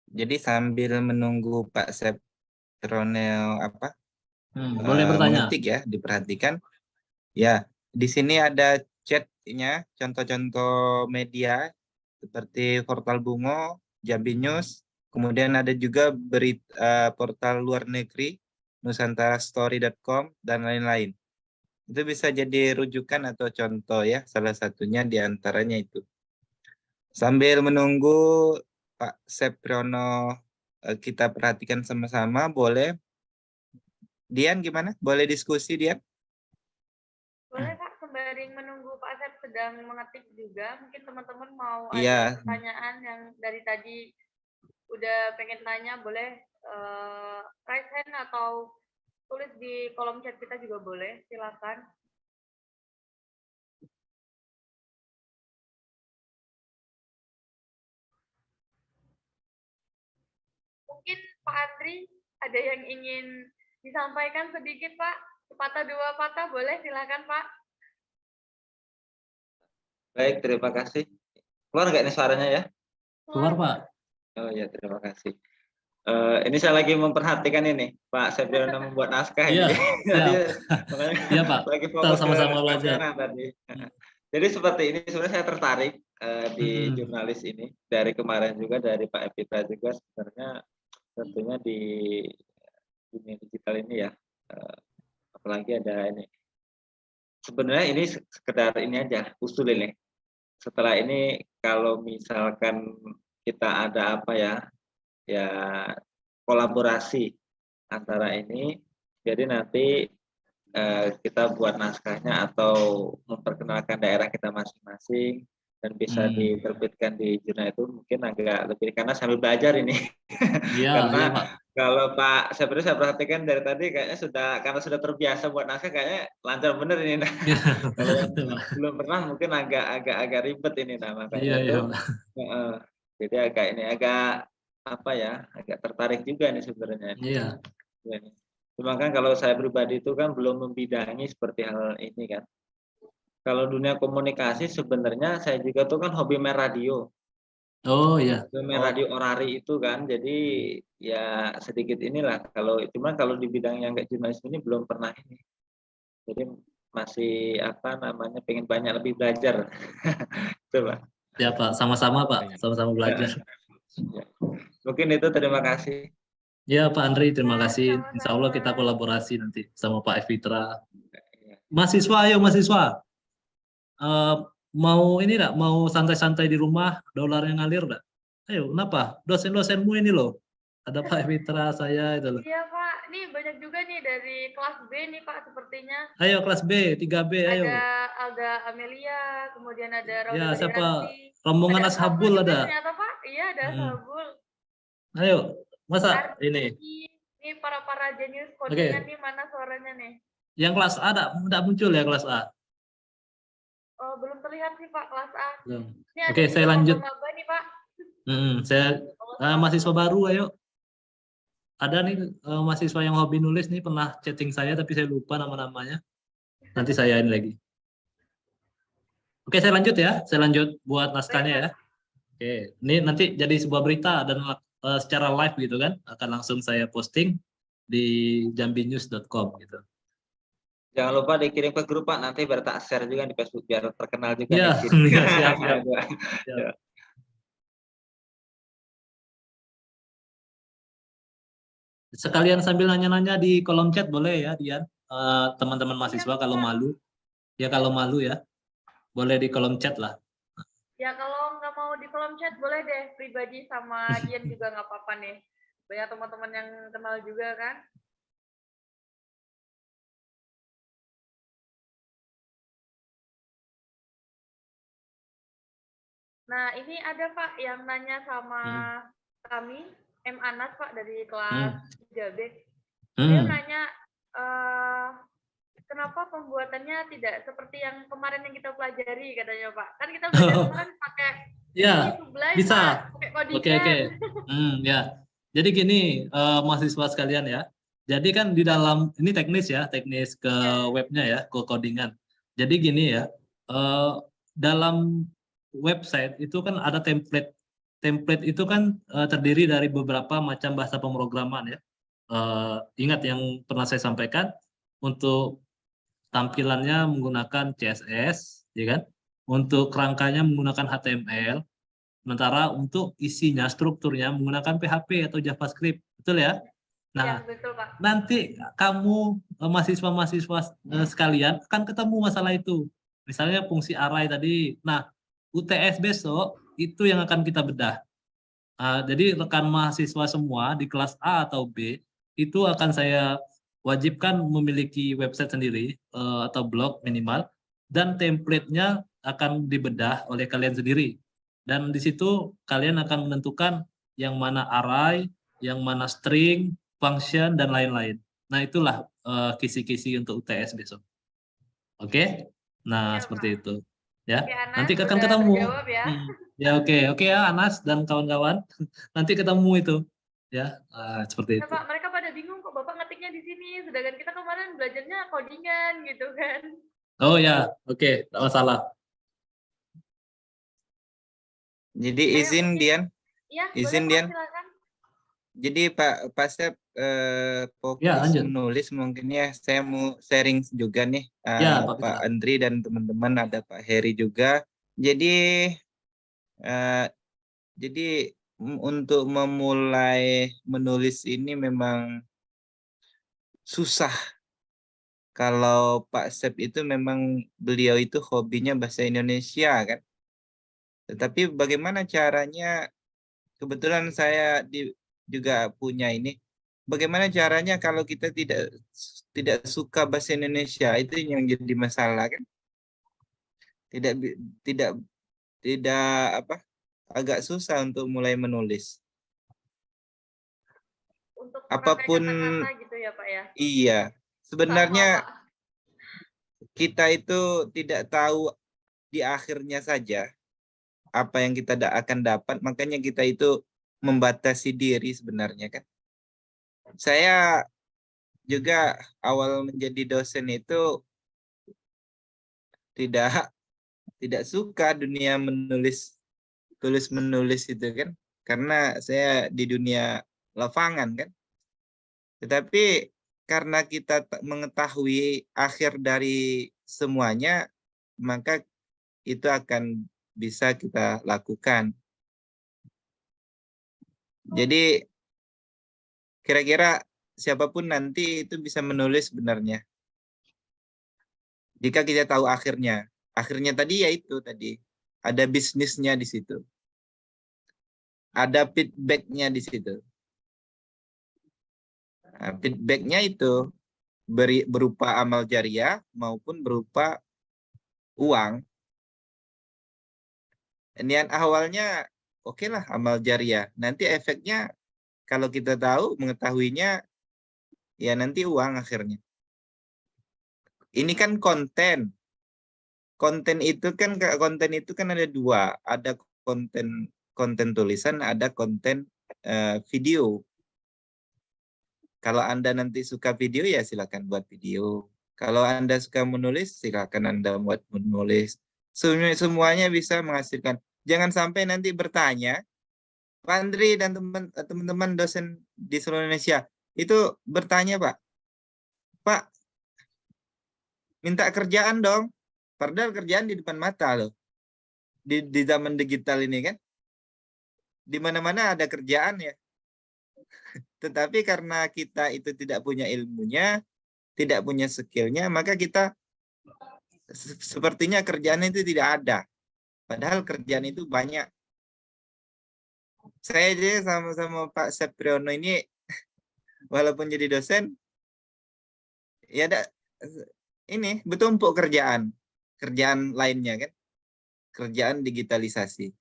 Jadi sambil menunggu Pak Septronel Boleh bertanya. mengetik ya, diperhatikan. Ya, di sini ada chatnya, contoh-contoh media seperti portal Bungo, Jambi News, kemudian ada juga portal luar negeri, nusantarastory.com, dan lain-lain. Itu bisa jadi rujukan atau contoh ya, salah satunya di antaranya itu. Sambil menunggu Pak Sepriono kita perhatikan sama-sama, boleh. Dian gimana? Boleh diskusi, Dian? Boleh Pak, sembari menunggu Pak Asep sedang mengetik juga, mungkin teman-teman mau Iya. ada pertanyaan yang dari tadi udah pengen tanya, boleh raise hand atau tulis di kolom chat kita juga boleh, silakan. Mungkin Pak Andri ada yang ingin disampaikan sedikit Pak, sepatah dua patah boleh, silakan Pak. Baik, terima kasih. Keluar nggak ini suaranya ya? Keluar Pak. Oh ya, terima kasih. Ini saya lagi memperhatikan ini, Pak Sepriono membuat naskah Iya, ini. Jadi, siap. makanya Iya Pak, lagi kita fokus ke sama-sama belajar. naskahnya tadi. Jadi seperti ini sebenarnya saya tertarik di Mm-mm. jurnalis ini. Dari kemarin juga dari Pak Epita juga sebenarnya tentunya di dunia digital ini ya. Apalagi ada ini. Sebenarnya ini sekedar ini aja, usul ini. Setelah ini kalau misalkan kita ada apa ya kolaborasi antara ini, jadi nanti kita buat naskahnya atau memperkenalkan daerah kita masing-masing dan bisa diterbitkan di jurnal itu mungkin agak lebih karena sambil belajar ini. Iya, Karena iya Pak. kalau Pak sebenarnya saya perhatikan dari tadi kayaknya karena sudah terbiasa buat naskah kayaknya lancar bener ini. Nah, Iya, kalau yang betul, Pak. belum pernah mungkin agak ribet ini, nah makanya Iya, itu iya Pak. jadi agak agak tertarik juga nih sebenarnya. Iya. Ya. Cuma kan kalau saya pribadi itu kan belum membidangi seperti hal ini kan. Kalau dunia komunikasi sebenarnya saya juga tuh kan hobi main radio. Oh iya. Main radio orari itu kan. Jadi ya sedikit inilah cuman kalau di bidang yang kayak jurnalisme ini belum pernah ini. Jadi masih pengen banyak lebih belajar. Coba. Ya Pak, sama-sama Pak, sama-sama belajar. Ya. Mungkin itu, terima kasih. Ya Pak Andri, terima kasih. Sama-sama. Insya Allah kita kolaborasi nanti sama Pak Evitra. Mahasiswa, ayo mahasiswa. Mau ini enggak? Mau santai-santai di rumah, dolarnya ngalir enggak? Ayo, kenapa? Dosen-dosenmu ini loh. Ada Pak Evitra, saya itu loh. Iya Pak, nih banyak juga nih dari kelas B nih Pak sepertinya. Ayo kelas B, 3B, ayo. Ada Alda Amelia, kemudian ada Rauda Ya, siapa? Badiranti. Rombongan Ada Ashabul juga ada. ternyata Pak. Iya, ada Ashabul. Ayo, masa Arti, ini? Ini para jenius Oke. codingan nih, mana suaranya nih? Yang kelas A enggak muncul ya kelas A? Oh, belum terlihat sih Pak kelas A. Belum. Ini ada Oke, saya juga lanjut. maba nih Pak. Saya mahasiswa baru, ayo. Ada nih mahasiswa yang hobi nulis nih, pernah chatting saya tapi saya lupa nama-namanya. Nanti saya ini lagi. Oke, saya lanjut ya. Saya lanjut buat naskahnya ya. Oke, ini nanti jadi sebuah berita dan secara live gitu kan, akan langsung saya posting di jambinews.com gitu. Jangan lupa dikirim ke grup Pak, nanti biar tak share juga di Facebook biar terkenal juga. Iya, nih. siap. Ya. Sekalian sambil nanya-nanya di kolom chat boleh ya, Dian. Teman-teman mahasiswa kalau malu, ya boleh di kolom chat lah. Ya kalau nggak mau di kolom chat boleh deh pribadi sama Dian juga nggak apa-apa nih. Banyak teman-teman yang kenal juga kan. Nah ini ada Pak yang nanya sama kami, M. Anas Pak dari kelas 3B. Dia nanya kenapa pembuatannya tidak seperti yang kemarin yang kita pelajari katanya Pak. Kan kita belajar kemarin pakai bisa. pakai Kodiken. Oke. Ya. Jadi gini mahasiswa sekalian ya. Jadi kan di dalam ini teknis ke webnya ya, ke codingan. Jadi gini ya, dalam website itu kan ada template. Template itu kan terdiri dari beberapa macam bahasa pemrograman ya. Ingat yang pernah saya sampaikan, untuk tampilannya menggunakan CSS, ya kan? Untuk kerangkanya menggunakan HTML, sementara untuk isinya, strukturnya menggunakan PHP atau JavaScript, betul ya? Iya, Nah, betul, Pak. nanti kamu mahasiswa-mahasiswa sekalian akan ketemu masalah itu. Misalnya fungsi array tadi. Nah, UTS besok itu yang akan kita bedah. Jadi rekan mahasiswa semua di kelas A atau B itu akan saya wajibkan memiliki website sendiri atau blog minimal, dan template-nya akan dibedah oleh kalian sendiri. Dan di situ kalian akan menentukan yang mana array, yang mana string, function, dan lain-lain. Nah, itulah kisi-kisi untuk UTS besok. Oke? Nah, Iya, seperti Pak. itu. Ya, Oke, Anas, nanti akan udah ketemu. terjawab ya. Ya, oke ya Anas dan kawan-kawan. Nanti ketemu itu. Ya, seperti Ya, itu. Pak, mereka pada bingung kok Bapak ngetiknya di sini, sedangkan kita kemarin belajarnya codingan gitu kan. Oh ya, oke, tidak masalah. Jadi Saya izin mungkin, Dian, ya, izin boleh Pak, Dian. silakan. Jadi Pak Sep Ya, fokus lanjut. menulis mungkin ya. Saya mau sharing juga nih, Ya, Pak Pak Fitra. Andri dan teman-teman, ada Pak Heri juga. Jadi eh, untuk memulai menulis ini memang susah. Kalau Pak Sep itu memang beliau itu hobinya bahasa Indonesia kan. Tetapi bagaimana caranya? Kebetulan saya juga punya ini. Bagaimana caranya kalau kita tidak suka bahasa Indonesia, itu yang jadi masalah kan? Tidak bi- tidak tidak apa? Agak susah untuk mulai menulis. Untuk merangkai Apapun kata-kata gitu ya Pak ya. iya. Sama Sebenarnya Pak. kita itu tidak tahu di akhirnya saja apa yang kita akan dapat, makanya kita itu membatasi diri sebenarnya kan. Saya juga awal menjadi dosen itu tidak suka dunia tulis menulis itu kan, karena saya di dunia lapangan kan. Tetapi karena kita mengetahui akhir dari semuanya, maka itu akan bisa kita lakukan. Jadi kira-kira siapapun nanti itu bisa menulis sebenarnya. Jika kita tahu akhirnya. Akhirnya tadi yaitu tadi ada bisnisnya di situ. Ada feedback-nya di situ. Nah, feedback-nya itu berupa amal jariah maupun berupa uang. Niat awalnya oke lah amal jariah. Nanti efeknya kalau kita tahu mengetahuinya ya nanti uang akhirnya. Ini kan konten. Konten itu kan ada dua, ada konten tulisan, ada konten video. Kalau Anda nanti suka video ya silakan buat video. Kalau Anda suka menulis silakan Anda buat menulis. Semuanya bisa menghasilkan. Jangan sampai nanti bertanya, Pak Andri dan teman-teman dosen di seluruh Indonesia itu bertanya, Pak, minta kerjaan dong. Padahal kerjaan di depan mata loh. Di zaman digital ini kan. Di mana-mana ada kerjaan ya. Tetapi karena kita itu tidak punya ilmunya, tidak punya skillnya, maka kita sepertinya kerjaan itu tidak ada. Padahal kerjaan itu banyak. Saya aja sama Pak Sepriono ini, walaupun jadi dosen, ya ada ini bertumpuk kerjaan lainnya kan, kerjaan digitalisasi.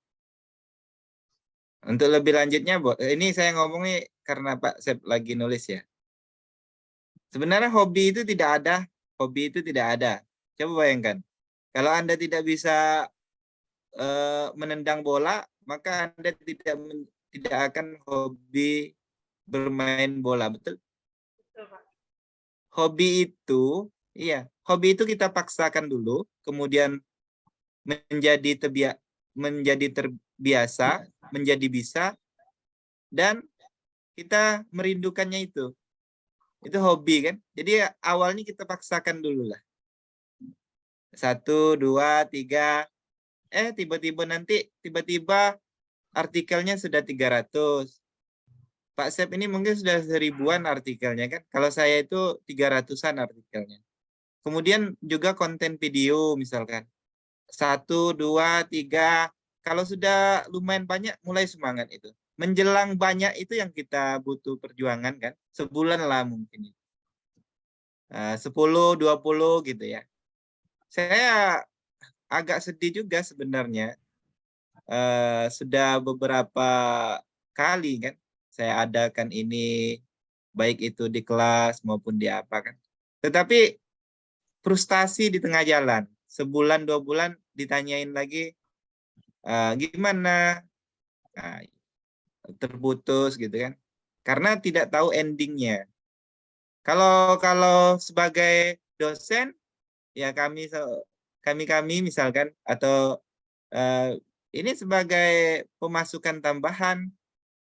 Untuk lebih lanjutnya, ini saya ngomongnya karena Pak Sep lagi nulis ya. Sebenarnya hobi itu tidak ada. Coba bayangkan, kalau Anda tidak bisa menendang bola, maka Anda tidak akan hobi bermain bola, betul? Betul, Pak. Hobi itu kita paksakan dulu, kemudian menjadi terbiasa, menjadi bisa, dan kita merindukannya itu. Itu hobi kan? Jadi awalnya kita paksakan dulu lah. 1, 2, 3. Tiba-tiba artikelnya sudah 300. Pak Sep ini mungkin sudah 1000-an artikelnya kan. Kalau saya itu 300-an artikelnya. Kemudian juga konten video misalkan. 1, 2, 3. Kalau sudah lumayan banyak, mulai semangat itu. Menjelang banyak itu yang kita butuh perjuangan kan. Sebulan lah mungkin. 10, 20 gitu ya. Saya agak sedih juga sebenarnya. Sudah beberapa kali kan saya adakan ini, baik itu di kelas maupun di apa kan. Tetapi frustasi di tengah jalan. Sebulan, 2 bulan ditanyain lagi, gimana? Nah, terputus gitu kan. Karena tidak tahu endingnya. Kalau sebagai dosen, ya kami misalkan, atau ini sebagai pemasukan tambahan.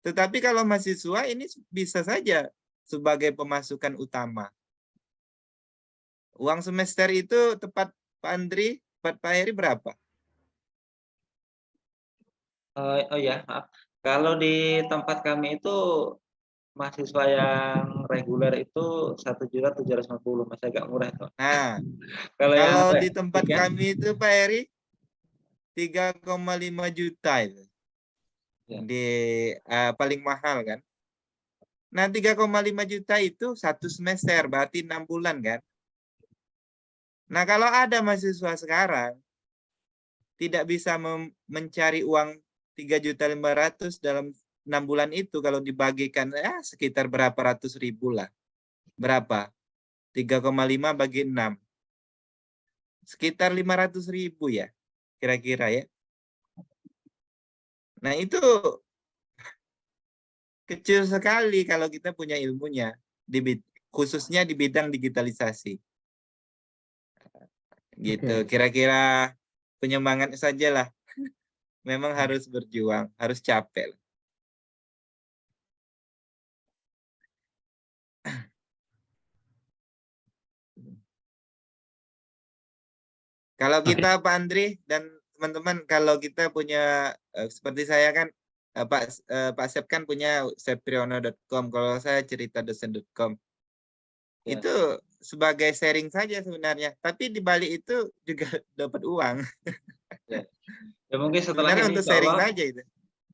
Tetapi kalau mahasiswa ini bisa saja sebagai pemasukan utama. Uang semester itu tepat Pak Andri, tepat Pak Heri berapa? Oh ya, maaf. Kalau di tempat kami itu mahasiswa yang reguler itu 1.750.000, masih agak murah tuh. Nah, Kalau yang kalau di tempat kan, kami itu Pak Heri 3,5 juta itu. Ya. Di paling mahal kan. Nah, 3,5 juta itu 1 semester, berarti 6 bulan kan. Nah, kalau ada mahasiswa sekarang tidak bisa mencari uang 3.500.000 dalam 6 bulan itu, kalau dibagikan ya sekitar berapa ratus ribu lah. Berapa? 3,5 bagi 6. Sekitar 500.000 ya, kira-kira ya. Nah, itu kecil sekali kalau kita punya ilmunya, khususnya di bidang digitalisasi. Gitu, kira-kira penyemangat saja lah. Memang harus berjuang, harus capek. Kalau kita Pak Andri dan teman-teman, kalau kita punya seperti saya kan, Pak Sep kan punya septriyono.com, kalau saya ceritadosen.com. Ya. Itu sebagai sharing saja sebenarnya, tapi di balik itu juga dapat uang. Ya mungkin setelah Sebenarnya ini untuk insya sharing Allah, saja itu.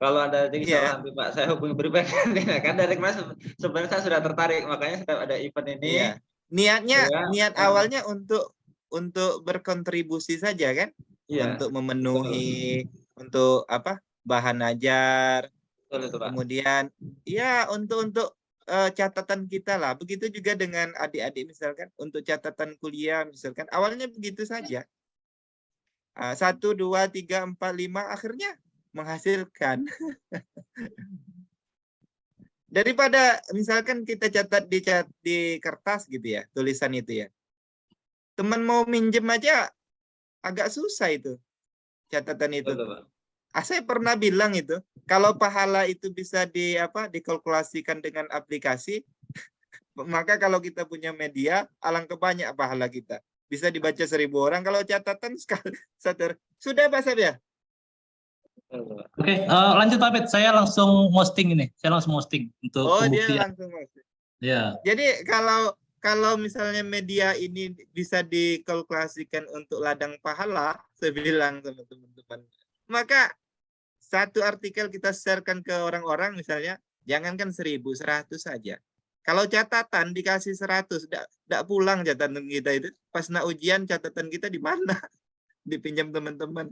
kalau ada rezeki insya Iya. Allah nanti Pak saya hubungi pribadi. Kan dari kemarin sebenarnya saya sudah tertarik, makanya setiap ada event ini. Iya. Niat Ya, awalnya untuk berkontribusi saja kan, iya, untuk memenuhi untuk apa, bahan ajar, betul itu Pak. kemudian ya untuk catatan kita lah. Begitu juga dengan adik-adik misalkan, untuk catatan kuliah misalkan, awalnya begitu saja. 1, 2, 3, 4, 5 akhirnya menghasilkan. Daripada misalkan kita catat di kertas gitu ya, tulisan itu ya. Teman mau minjem aja agak susah itu catatan itu. Betul, Pak. Saya pernah bilang itu, kalau pahala itu bisa dikalkulasikan dengan aplikasi, maka kalau kita punya media, alangkah banyak pahala kita. Bisa dibaca 1.000 orang, kalau catatan sekali sudah Pak Sab ya? Oke, lanjut Pak Pet. Saya langsung posting ini. Saya langsung posting untuk Dia pembuktian. langsung masuk. Ya. Jadi kalau misalnya media ini bisa dikalkulasikan untuk ladang pahala, saya bilang sama teman-teman, maka satu artikel kita sharekan ke orang-orang misalnya, jangankan 1.000, 100 saja. Kalau catatan dikasih 100, tidak pulang catatan kita itu. Pas nak ujian catatan kita di mana? Dipinjam teman-teman.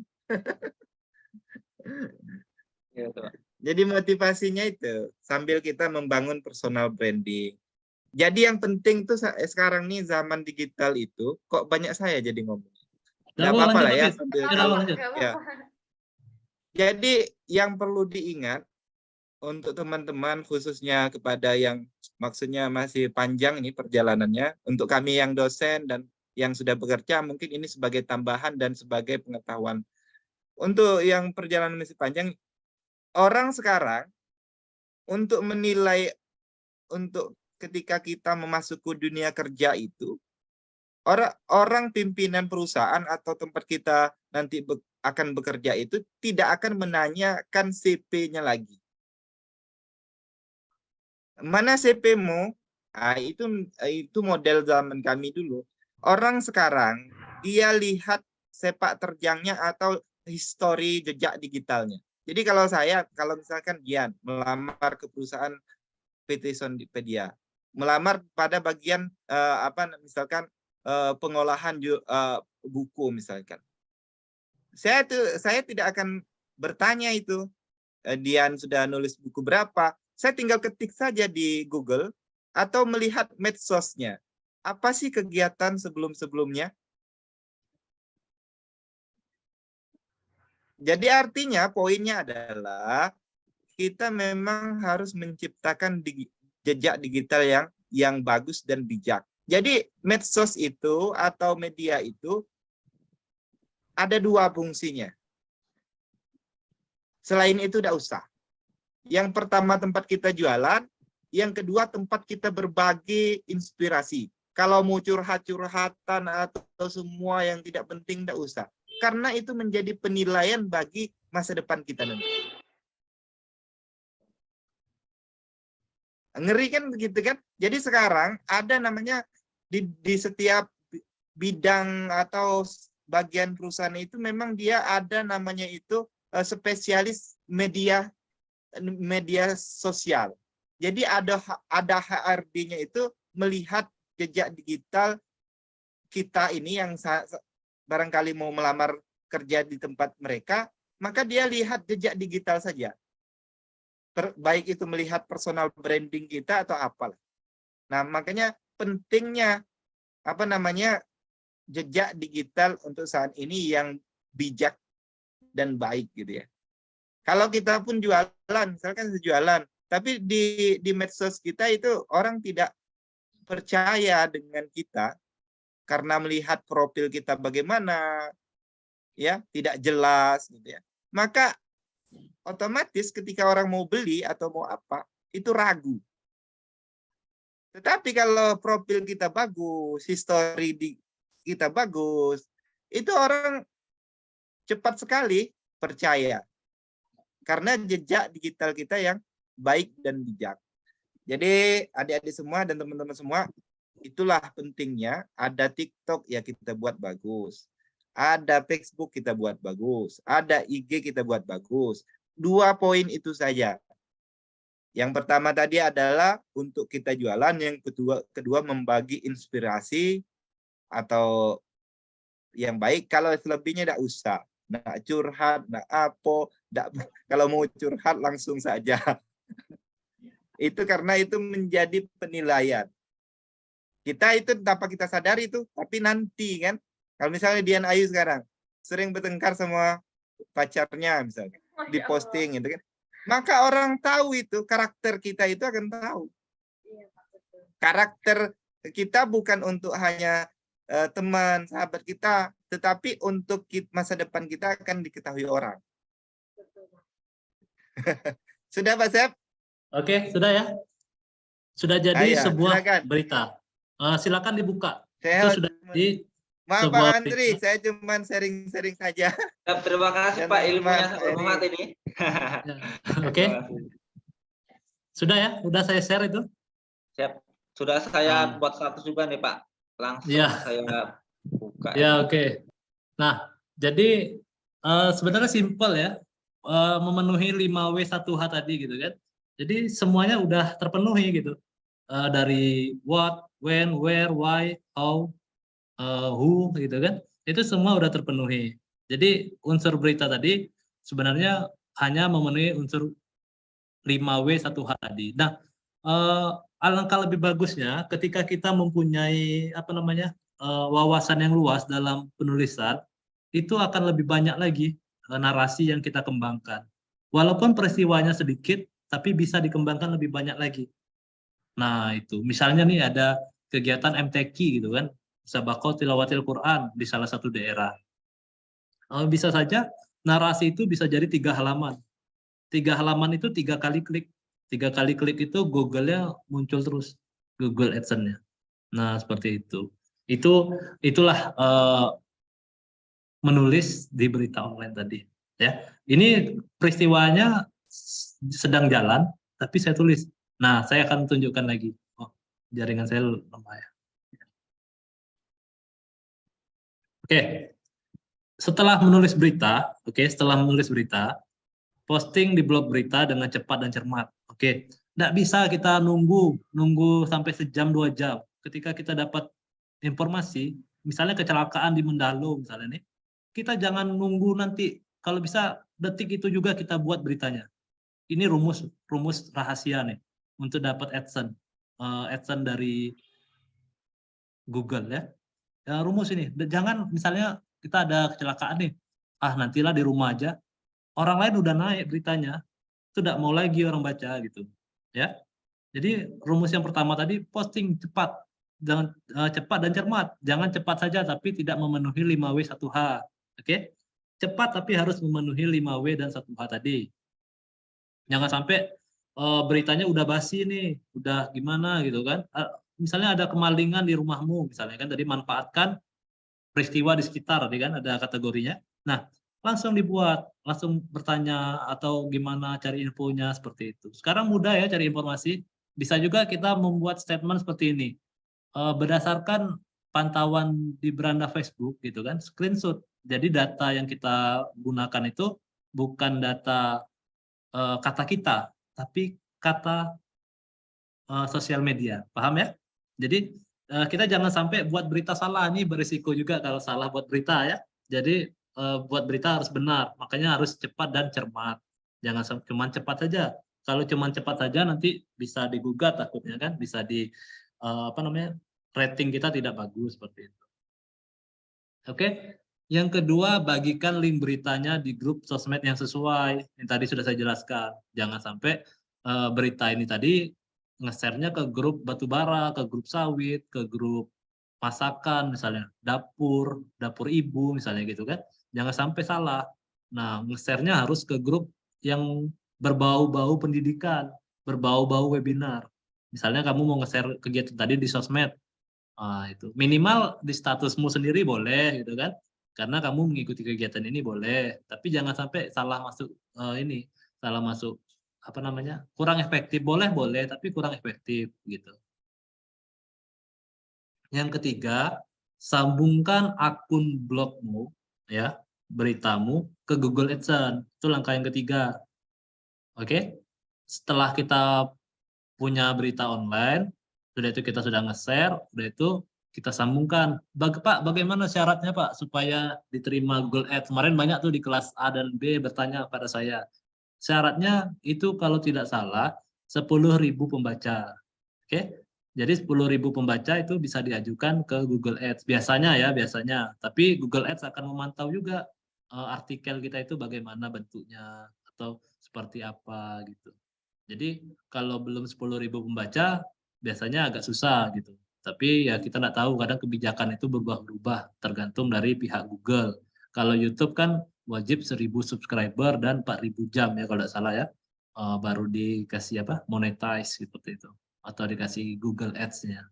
Ya, Pak. Jadi motivasinya itu sambil kita membangun personal branding. Jadi yang penting tuh sekarang nih zaman digital itu, kok banyak saya jadi ngomong. Nggak apa-apa lah ya. Ya. Jadi yang perlu diingat untuk teman-teman, khususnya kepada yang maksudnya masih panjang ini perjalanannya, untuk kami yang dosen dan yang sudah bekerja, mungkin ini sebagai tambahan dan sebagai pengetahuan. Untuk yang perjalanan masih panjang, orang sekarang untuk menilai, untuk ketika kita memasuki dunia kerja itu, Orang pimpinan perusahaan atau tempat kita nanti akan bekerja itu tidak akan menanyakan CP-nya lagi. Mana CP-mu? Ah, itu model zaman kami dulu. Orang sekarang dia lihat sepak terjangnya atau histori jejak digitalnya. Jadi kalau misalkan Gian melamar ke perusahaan PT Sondipedia, melamar pada bagian misalkan pengolahan buku misalkan. Saya tidak akan bertanya itu Dian sudah nulis buku berapa. Saya tinggal ketik saja di Google atau melihat medsosnya. Apa sih kegiatan sebelum-sebelumnya? Jadi artinya poinnya adalah kita memang harus menciptakan jejak digital yang bagus dan bijak. Jadi medsos itu atau media itu ada dua fungsinya. Selain itu tidak usah. Yang pertama tempat kita jualan, yang kedua tempat kita berbagi inspirasi. Kalau mau curhat-curhatan atau semua yang tidak penting tidak usah. Karena itu menjadi penilaian bagi masa depan kita nanti. Ngeri kan begitu kan? Jadi sekarang ada namanya di setiap bidang atau bagian perusahaan itu memang dia ada namanya itu spesialis media sosial. Jadi ada HRD-nya itu melihat jejak digital kita ini yang barangkali mau melamar kerja di tempat mereka, maka dia lihat jejak digital saja. Baik itu melihat personal branding kita atau apalah. Nah, makanya pentingnya jejak digital untuk saat ini yang bijak dan baik gitu ya. Kalau kita pun jualan, misalkan jualan, tapi di medsos kita itu orang tidak percaya dengan kita karena melihat profil kita bagaimana, ya tidak jelas gitu ya. Maka otomatis ketika orang mau beli atau mau apa, itu ragu. Tetapi kalau profil kita bagus, history kita bagus, itu orang cepat sekali percaya. Karena jejak digital kita yang baik dan bijak. Jadi adik-adik semua dan teman-teman semua, itulah pentingnya ada TikTok ya kita buat bagus. Ada Facebook kita buat bagus. Ada IG kita buat bagus. 2 poin itu saja. Yang pertama tadi adalah untuk kita jualan, yang kedua membagi inspirasi atau yang baik. Kalau selebihnya tidak usah. Nak curhat, nak apa, kalau mau curhat langsung saja. Itu karena itu menjadi penilaian. Kita itu tanpa kita sadari itu, tapi nanti kan, kalau misalnya Dian Ayu sekarang sering bertengkar sama pacarnya misalnya, diposting gitu kan, maka orang tahu itu, karakter kita itu akan tahu. Karakter kita bukan untuk hanya teman, sahabat kita, tetapi untuk masa depan kita akan diketahui orang. Sudah Pak Sep? Oke, sudah ya. Sudah jadi Ayah, sebuah silakan. berita. Silakan dibuka. Saya Itu sudah jadi Maaf sebuah Pak Andri, berita. saya cuma sharing-sharing saja. Terima kasih Pak, ilmunya bermanfaat ini. Ya. Oke. Sudah ya? Sudah saya share itu? Siap. Sudah saya buat status juga nih Pak. Langsung ya. saya buka. Ya, oke. Nah, jadi sebenarnya simpel ya. Memenuhi 5W1H tadi gitu kan. Jadi semuanya udah terpenuhi gitu. Dari what, when, where, why, how, who gitu kan. Itu semua udah terpenuhi. Jadi unsur berita tadi sebenarnya hanya memenuhi unsur 5W1H tadi. Nah, alangkah lebih bagusnya ketika kita mempunyai wawasan yang luas dalam penulisan, itu akan lebih banyak lagi narasi yang kita kembangkan. Walaupun peristiwanya sedikit, tapi bisa dikembangkan lebih banyak lagi. Nah, itu. Misalnya nih ada kegiatan MTQ gitu kan, Sabaqah Tilawatil Quran di salah satu daerah. Bisa saja narasi itu bisa jadi 3 halaman. 3 halaman itu 3 kali klik. 3 kali klik itu Google-nya muncul terus, Google AdSense-nya. Nah, seperti itu. Itulah menulis di berita online tadi. Ya, ini peristiwanya sedang jalan, tapi saya tulis. Nah, saya akan tunjukkan lagi. Oh, jaringan saya lemah ya. Oke, setelah menulis berita, posting di blog berita dengan cepat dan cermat. Oke, nggak bisa kita nunggu sampai sejam 2 jam. Ketika kita dapat informasi, misalnya kecelakaan di Mendalo misalnya nih, kita jangan nunggu nanti. Kalau bisa detik itu juga kita buat beritanya. Ini rumus rahasia nih untuk dapat AdSense dari Google ya. Rumus ini, jangan misalnya kita ada kecelakaan nih, nantilah di rumah aja. Orang lain udah naik beritanya, itu tidak mau lagi orang baca gitu, ya. Jadi rumus yang pertama tadi, posting cepat, jangan cepat dan cermat. Jangan cepat saja tapi tidak memenuhi 5W 1H, oke? Cepat tapi harus memenuhi 5W dan 1H tadi. Jangan sampai beritanya udah basi nih, udah gimana gitu kan? Misalnya ada kemalingan di rumahmu, misalnya kan tadi manfaatkan peristiwa di sekitar, kan ada kategorinya. Nah, langsung dibuat, langsung bertanya atau gimana cari infonya seperti itu. Sekarang mudah ya cari informasi. Bisa juga kita membuat statement seperti ini. Berdasarkan pantauan di beranda Facebook gitu kan, screenshot. Jadi data yang kita gunakan itu bukan data kata kita, tapi kata sosial media. Paham ya? Jadi kita jangan sampai buat berita salah, nih berisiko juga kalau salah buat berita ya. Jadi buat berita harus benar, makanya harus cepat dan cermat. Jangan cuma cepat saja. Kalau cuma cepat saja nanti bisa digugat takutnya kan, bisa di rating kita tidak bagus seperti itu. Oke. Yang kedua, bagikan link beritanya di grup sosmed yang sesuai. Yang tadi sudah saya jelaskan. Jangan sampai berita ini tadi nge-share-nya ke grup batubara, ke grup sawit, ke grup masakan misalnya, dapur ibu misalnya gitu kan. Jangan sampai salah. Nah, nge-share-nya harus ke grup yang berbau-bau pendidikan, berbau-bau webinar. Misalnya kamu mau nge-share kegiatan tadi di sosmed. Itu minimal di statusmu sendiri boleh gitu kan. Karena kamu mengikuti kegiatan ini boleh, tapi jangan sampai salah masuk kurang efektif. Boleh, tapi kurang efektif gitu. Yang ketiga, sambungkan akun blogmu ya, beritamu ke Google AdSense. Itu langkah yang ketiga. Oke. Setelah kita punya berita online, sudah itu kita sudah nge-share, sudah itu kita sambungkan. Pak, bagaimana syaratnya Pak supaya diterima Google Ads? Kemarin banyak tuh di kelas A dan B bertanya pada saya. Syaratnya itu kalau tidak salah 10.000 pembaca. Oke. Jadi 10.000 pembaca itu bisa diajukan ke Google Ads. Biasanya. Tapi Google Ads akan memantau juga artikel kita itu bagaimana bentuknya atau seperti apa gitu. Jadi kalau belum 10.000 pembaca biasanya agak susah gitu. Tapi ya kita nggak tahu, kadang kebijakan itu berubah-ubah tergantung dari pihak Google. Kalau YouTube kan wajib 1.000 subscriber dan 4.000 jam ya kalau nggak salah ya, baru dikasih monetize seperti itu atau dikasih Google Ads-nya.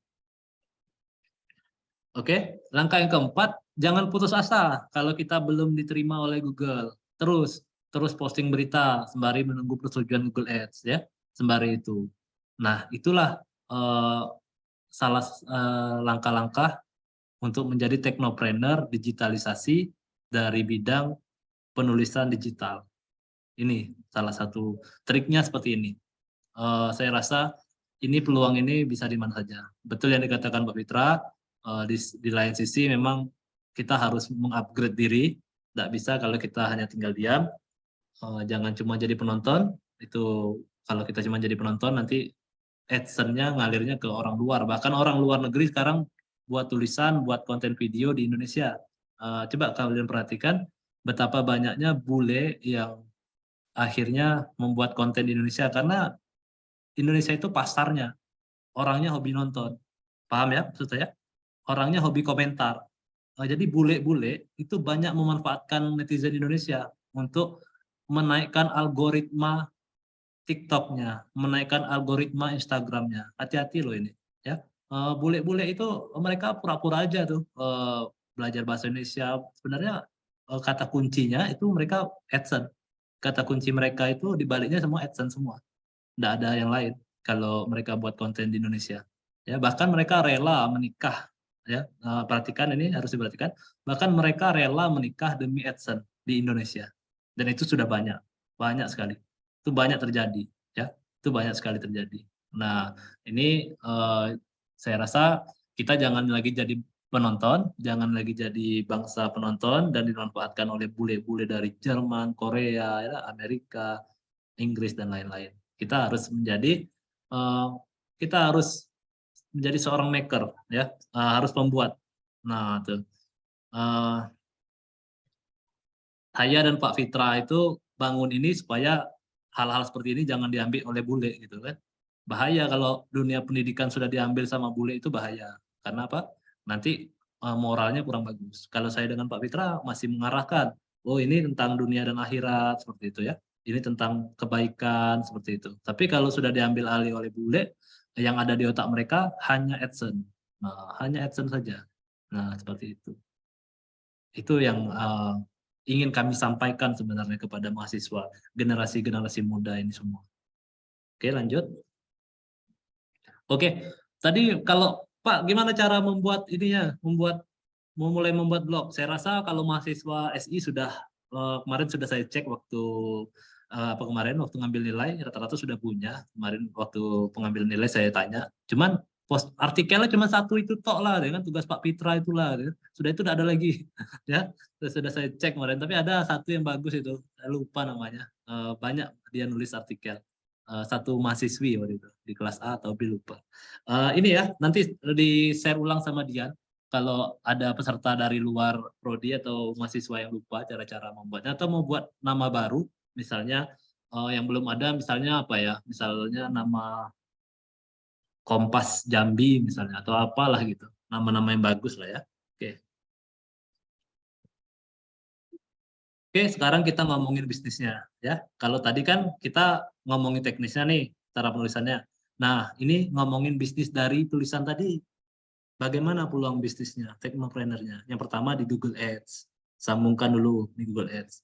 Oke, langkah yang keempat, jangan putus asa kalau kita belum diterima oleh Google. Terus posting berita sembari menunggu persetujuan Google Ads ya, sembari itu. Nah, itulah salah langkah-langkah untuk menjadi teknopreneur digitalisasi dari bidang penulisan digital. Ini salah satu triknya seperti ini. Saya rasa ini peluang ini bisa di mana saja. Betul yang dikatakan Mbak Fitra, di lain sisi memang kita harus mengupgrade diri. Tidak bisa kalau kita hanya tinggal diam. Jangan cuma jadi penonton. Itu kalau kita cuma jadi penonton nanti AdSense-nya ngalirnya ke orang luar. Bahkan orang luar negeri sekarang buat tulisan, buat konten video di Indonesia. Coba kalian perhatikan betapa banyaknya bule yang akhirnya membuat konten di Indonesia. Karena Indonesia itu pasarnya. Orangnya hobi nonton. Paham ya maksud saya? Orangnya hobi komentar. Jadi bule-bule itu banyak memanfaatkan netizen Indonesia untuk menaikkan algoritma TikTok-nya, menaikkan algoritma Instagram-nya. Hati-hati loh ini, ya. Bule-bule itu mereka pura-pura aja tuh belajar bahasa Indonesia. Sebenarnya kata kuncinya itu mereka AdSense. Kata kunci mereka itu dibaliknya semua AdSense semua. Nggak ada yang lain kalau mereka buat konten di Indonesia. Ya, bahkan mereka rela menikah. Ya, perhatikan ini harus diperhatikan. Bahkan mereka rela menikah demi AdSense di Indonesia. Dan itu sudah banyak sekali. Itu banyak terjadi. Ya, itu banyak sekali terjadi. Nah, ini saya rasa kita jangan lagi jadi penonton, jangan lagi jadi bangsa penonton dan dimanfaatkan oleh bule-bule dari Jerman, Korea, ya, Amerika, Inggris dan lain-lain. Kita harus menjadi seorang maker, ya, harus membuat. Nah, tuh saya dan Pak Fitra itu bangun ini supaya hal-hal seperti ini jangan diambil oleh bule gitu kan. Bahaya kalau dunia pendidikan sudah diambil sama bule, itu bahaya. Karena apa? Nanti moralnya kurang bagus. Kalau saya dengan Pak Fitra masih mengarahkan, oh ini tentang dunia dan akhirat seperti itu ya. Ini tentang kebaikan seperti itu. Tapi kalau sudah diambil alih oleh bule, yang ada di otak mereka hanya AdSense. Nah, hanya AdSense saja. Nah, seperti itu. Itu yang ingin kami sampaikan sebenarnya kepada mahasiswa, generasi-generasi muda ini semua. Oke, lanjut. Oke, tadi kalau Pak, gimana cara membuat ininya, mulai membuat blog? Saya rasa kalau mahasiswa SI sudah kemarin sudah saya cek waktu kemarin waktu ngambil nilai rata-rata sudah punya. Kemarin waktu pengambil nilai saya tanya, cuman post artikelnya cuma satu itu tok lah, dengan tugas Pak Fitra itulah. Sudah itu tidak ada lagi, ya. Sudah saya cek kemarin, tapi ada satu yang bagus itu, saya lupa namanya. Banyak dia nulis artikel. Satu mahasiswi waktu itu di kelas A atau B lupa. Ini ya nanti di share ulang sama Dian kalau ada peserta dari luar prodi atau mahasiswa yang lupa cara-cara membuatnya atau mau buat nama baru misalnya yang belum ada, misalnya apa ya, misalnya nama Kompas Jambi misalnya atau apalah gitu, nama-nama yang bagus lah ya. Oke, sekarang kita ngomongin bisnisnya ya. Kalau tadi kan kita ngomongin teknisnya nih, cara penulisannya. Nah, ini ngomongin bisnis dari tulisan tadi. Bagaimana peluang bisnisnya, teknopreneurnya? Yang pertama di Google Ads. Sambungkan dulu di Google Ads.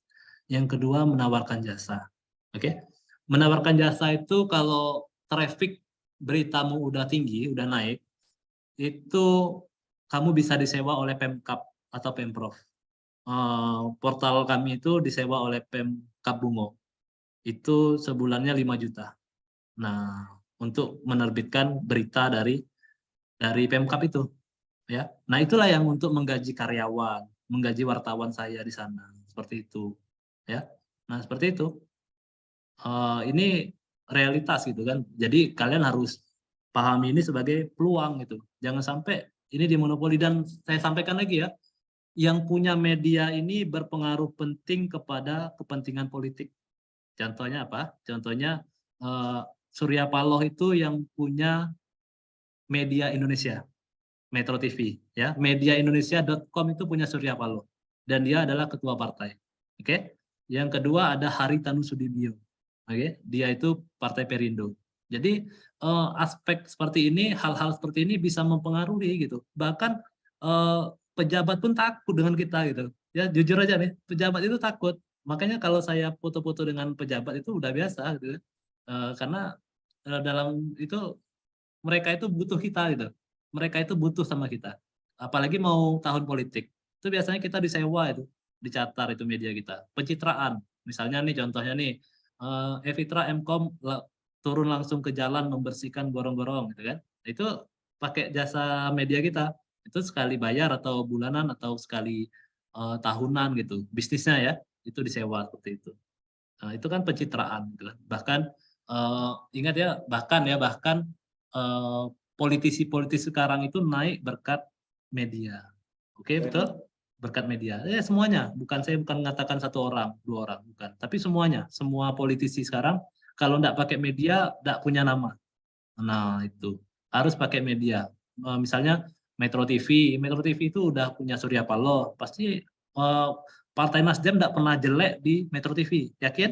Yang kedua menawarkan jasa. Oke. Menawarkan jasa itu kalau traffic beritamu udah tinggi, udah naik, itu kamu bisa disewa oleh Pemkab atau Pemprov. Portal kami itu disewa oleh Pemkab Bungo. Itu sebulannya 5 juta. Nah, untuk menerbitkan berita dari Pemkab itu, ya. Nah, itulah yang untuk menggaji karyawan, menggaji wartawan saya di sana, seperti itu, ya. Nah, seperti itu. Ini realitas gitu kan. Jadi kalian harus pahami ini sebagai peluang gitu. Jangan sampai ini dimonopoli, dan saya sampaikan lagi ya, yang punya media ini berpengaruh penting kepada kepentingan politik. Contohnya apa? Contohnya Surya Paloh itu yang punya media Indonesia, Metro TV, ya. Mediaindonesia.com itu punya Surya Paloh dan dia adalah ketua partai. Oke. Yang kedua ada Haritanu Sudibyo. Oke, dia itu Partai Perindo. Jadi aspek seperti ini, hal-hal seperti ini bisa mempengaruhi gitu. Bahkan pejabat pun takut dengan kita gitu. Ya jujur aja nih, pejabat itu takut. Makanya kalau saya foto-foto dengan pejabat itu udah biasa gitu. Karena dalam itu mereka itu butuh kita gitu. Mereka itu butuh sama kita. Apalagi mau tahun politik. Itu biasanya kita disewa itu, dicatar itu media kita. Pencitraan. Misalnya nih contohnya nih, Fitra Mkom turun langsung ke jalan membersihkan gorong-gorong gitu kan. Itu pakai jasa media kita. Itu sekali bayar atau bulanan atau sekali tahunan gitu. Bisnisnya ya, itu disewa seperti itu. Nah, itu kan pencitraan gitu kan. Bahkan ingat ya, bahkan politisi-politisi sekarang itu naik berkat media. Oke, betul? Berkat media. Semuanya, saya bukan mengatakan satu orang, 2 orang, bukan. Tapi semuanya, semua politisi sekarang kalau enggak pakai media, enggak punya nama. Nah, itu harus pakai media. Misalnya Metro TV itu udah punya Surya Paloh, pasti Partai Nasdem enggak pernah jelek di Metro TV, yakin?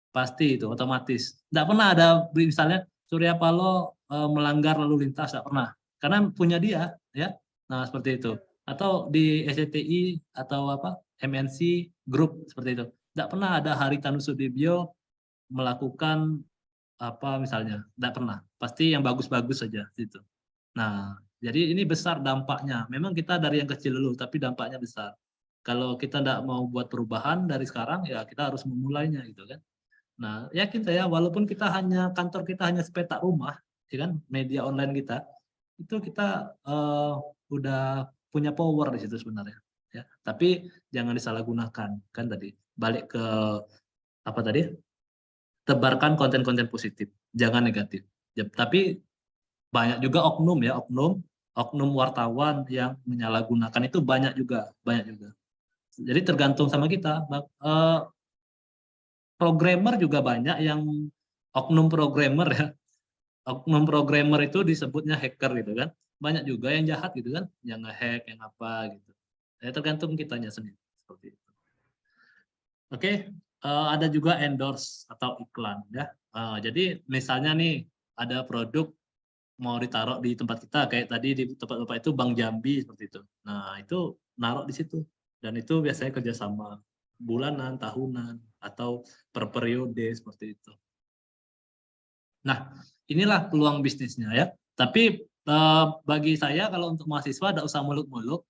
Pasti itu otomatis. Enggak pernah ada misalnya Surya Paloh melanggar lalu lintas, enggak pernah. karena punya dia, ya. Nah, seperti itu. Atau di SCTI atau apa MNC Group seperti itu. Tidak pernah ada Haritanu Sudibyo melakukan apa misalnya, tidak pernah. Pasti yang bagus-bagus saja gitu. Nah, jadi ini besar dampaknya. Memang kita dari yang kecil dulu, tapi dampaknya besar. Kalau kita tidak mau buat perubahan dari sekarang, ya kita harus memulainya gitu kan. Nah, yakin saya walaupun kita kantor kita hanya sepetak rumah, ya kan, media online kita, itu kita udah punya power di situ sebenarnya. Ya, tapi jangan disalahgunakan kan tadi. Balik ke apa tadi? Tebarkan konten-konten positif, jangan negatif. Ya, tapi banyak juga oknum ya, oknum wartawan yang menyalahgunakan itu banyak juga. Jadi tergantung sama kita. Programmer juga banyak yang oknum programmer ya. Oknum programmer itu disebutnya hacker gitu kan. Banyak juga yang jahat gitu kan, yang nge-hack, yang apa gitu. Ya, tergantung kitanya sendiri seperti itu. Oke, ada juga endorse atau iklan ya. Jadi misalnya nih ada produk mau ditaruh di tempat kita kayak tadi di tempat Bapak itu Bank Jambi seperti itu. Nah, itu naruh di situ. Dan itu biasanya kerjasama bulanan, tahunan, atau per periode seperti itu. Nah, inilah peluang bisnisnya ya. Tapi bagi saya kalau untuk mahasiswa tidak usah muluk-muluk.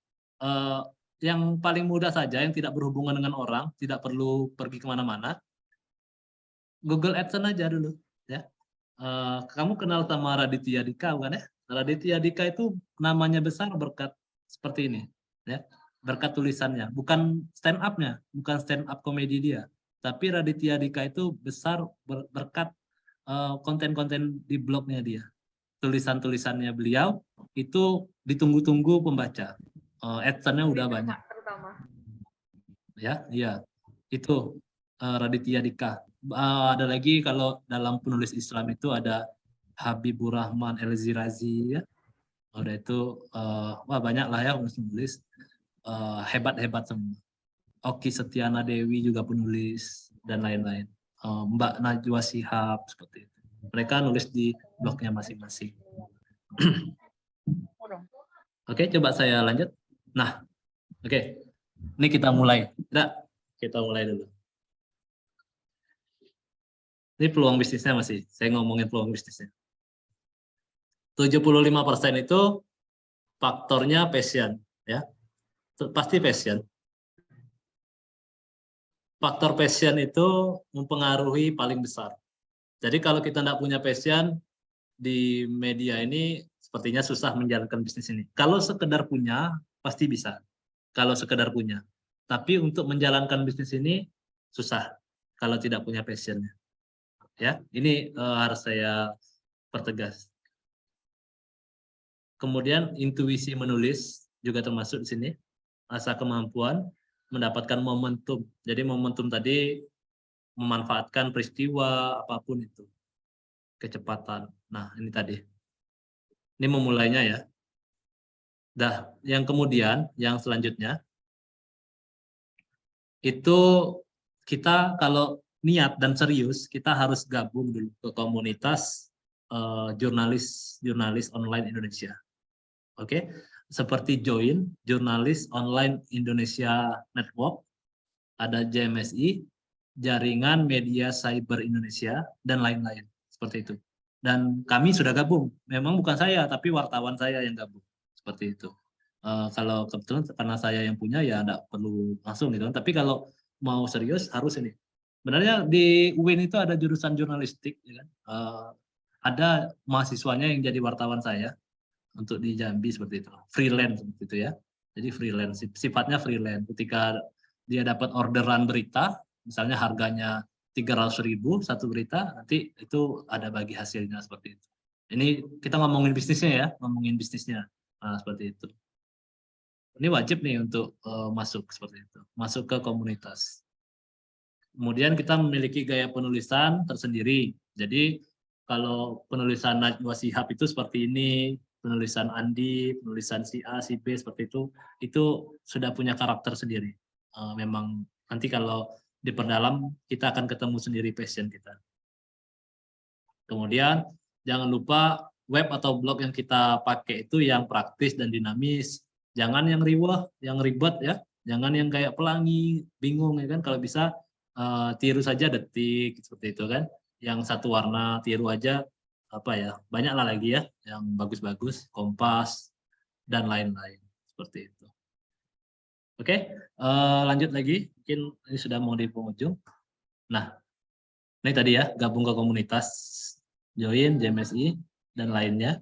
Yang paling mudah saja, yang tidak berhubungan dengan orang, tidak perlu pergi kemana-mana. Google AdSense aja dulu ya. Kamu kenal sama Raditya Dika bukan ya? Raditya Dika itu namanya besar berkat seperti ini ya. Berkat tulisannya, bukan stand up-nya, bukan stand up komedi dia. Tapi Raditya Dika itu besar berkat konten-konten di blognya dia. Tulisan-tulisannya beliau itu ditunggu-tunggu pembaca. AdSense-nya udah banyak. Terutama. Ya, iya. Itu Raditya Dika. Ada lagi kalau dalam penulis Islam itu ada Habibur Rahman El-Zirazi ya. Udah itu wah banyak lah ya penulis hebat-hebat semua. Oki Setiana Dewi juga penulis dan lain-lain. Mbak Najwa Shihab seperti itu. Mereka nulis di blognya masing-masing. Oke, coba saya lanjut. Nah, oke. Ini kita mulai. Kita mulai dulu. Ini peluang bisnisnya masih. Saya ngomongin peluang bisnisnya. 75% itu faktornya passion, ya. Pasti passion. Faktor passion itu mempengaruhi paling besar. Jadi kalau kita tidak punya passion di media ini, sepertinya susah menjalankan bisnis ini. Kalau sekedar punya, pasti bisa. Kalau sekedar punya. Tapi untuk menjalankan bisnis ini, susah kalau tidak punya passionnya. Ya, ini harus saya pertegas. Kemudian intuisi menulis juga termasuk di sini. Asa kemampuan mendapatkan momentum. Jadi momentum tadi memanfaatkan peristiwa apapun itu. Kecepatan. Nah, ini tadi. Ini memulainya ya. Dah, yang kemudian, yang selanjutnya itu kita kalau niat dan serius, kita harus gabung dulu ke komunitas jurnalis online Indonesia. Oke, seperti join Jurnalis Online Indonesia Network, ada JMSI, Jaringan Media Cyber Indonesia, dan lain-lain seperti itu. Dan kami sudah gabung. Memang bukan saya, tapi wartawan saya yang gabung seperti itu. Kalau kebetulan karena saya yang punya ya tidak perlu langsung gitu. Tapi kalau mau serius harus ini. Sebenarnya di UIN itu ada jurusan jurnalistik, ya kan? Ada mahasiswanya yang jadi wartawan saya. Untuk di Jambi seperti itu, freelance seperti itu ya. Jadi freelance, sifatnya freelance. Ketika dia dapat orderan berita, misalnya harganya 300.000 satu berita, nanti itu ada bagi hasilnya seperti itu. Ini kita ngomongin bisnisnya ya, ngomongin bisnisnya. Nah, seperti itu. Ini wajib nih untuk masuk seperti itu, masuk ke komunitas. Kemudian kita memiliki gaya penulisan tersendiri. Jadi kalau penulisan Najwa Shihab itu seperti ini, penulisan Andi, penulisan si A, si B seperti itu sudah punya karakter sendiri. Memang nanti kalau diperdalam kita akan ketemu sendiri passion kita. Kemudian jangan lupa web atau blog yang kita pakai itu yang praktis dan dinamis. Jangan yang riwah, yang ribet ya. Jangan yang kayak pelangi, bingung ya kan. Kalau bisa tiru saja Detik seperti itu kan. Yang satu warna tiru aja apa ya. Banyak lah lagi ya yang bagus-bagus, Kompas dan lain-lain seperti itu. Oke, lanjut lagi. Mungkin ini sudah mau di penghujung. Nah, ini tadi ya, gabung ke komunitas, join, JMSI, dan lainnya.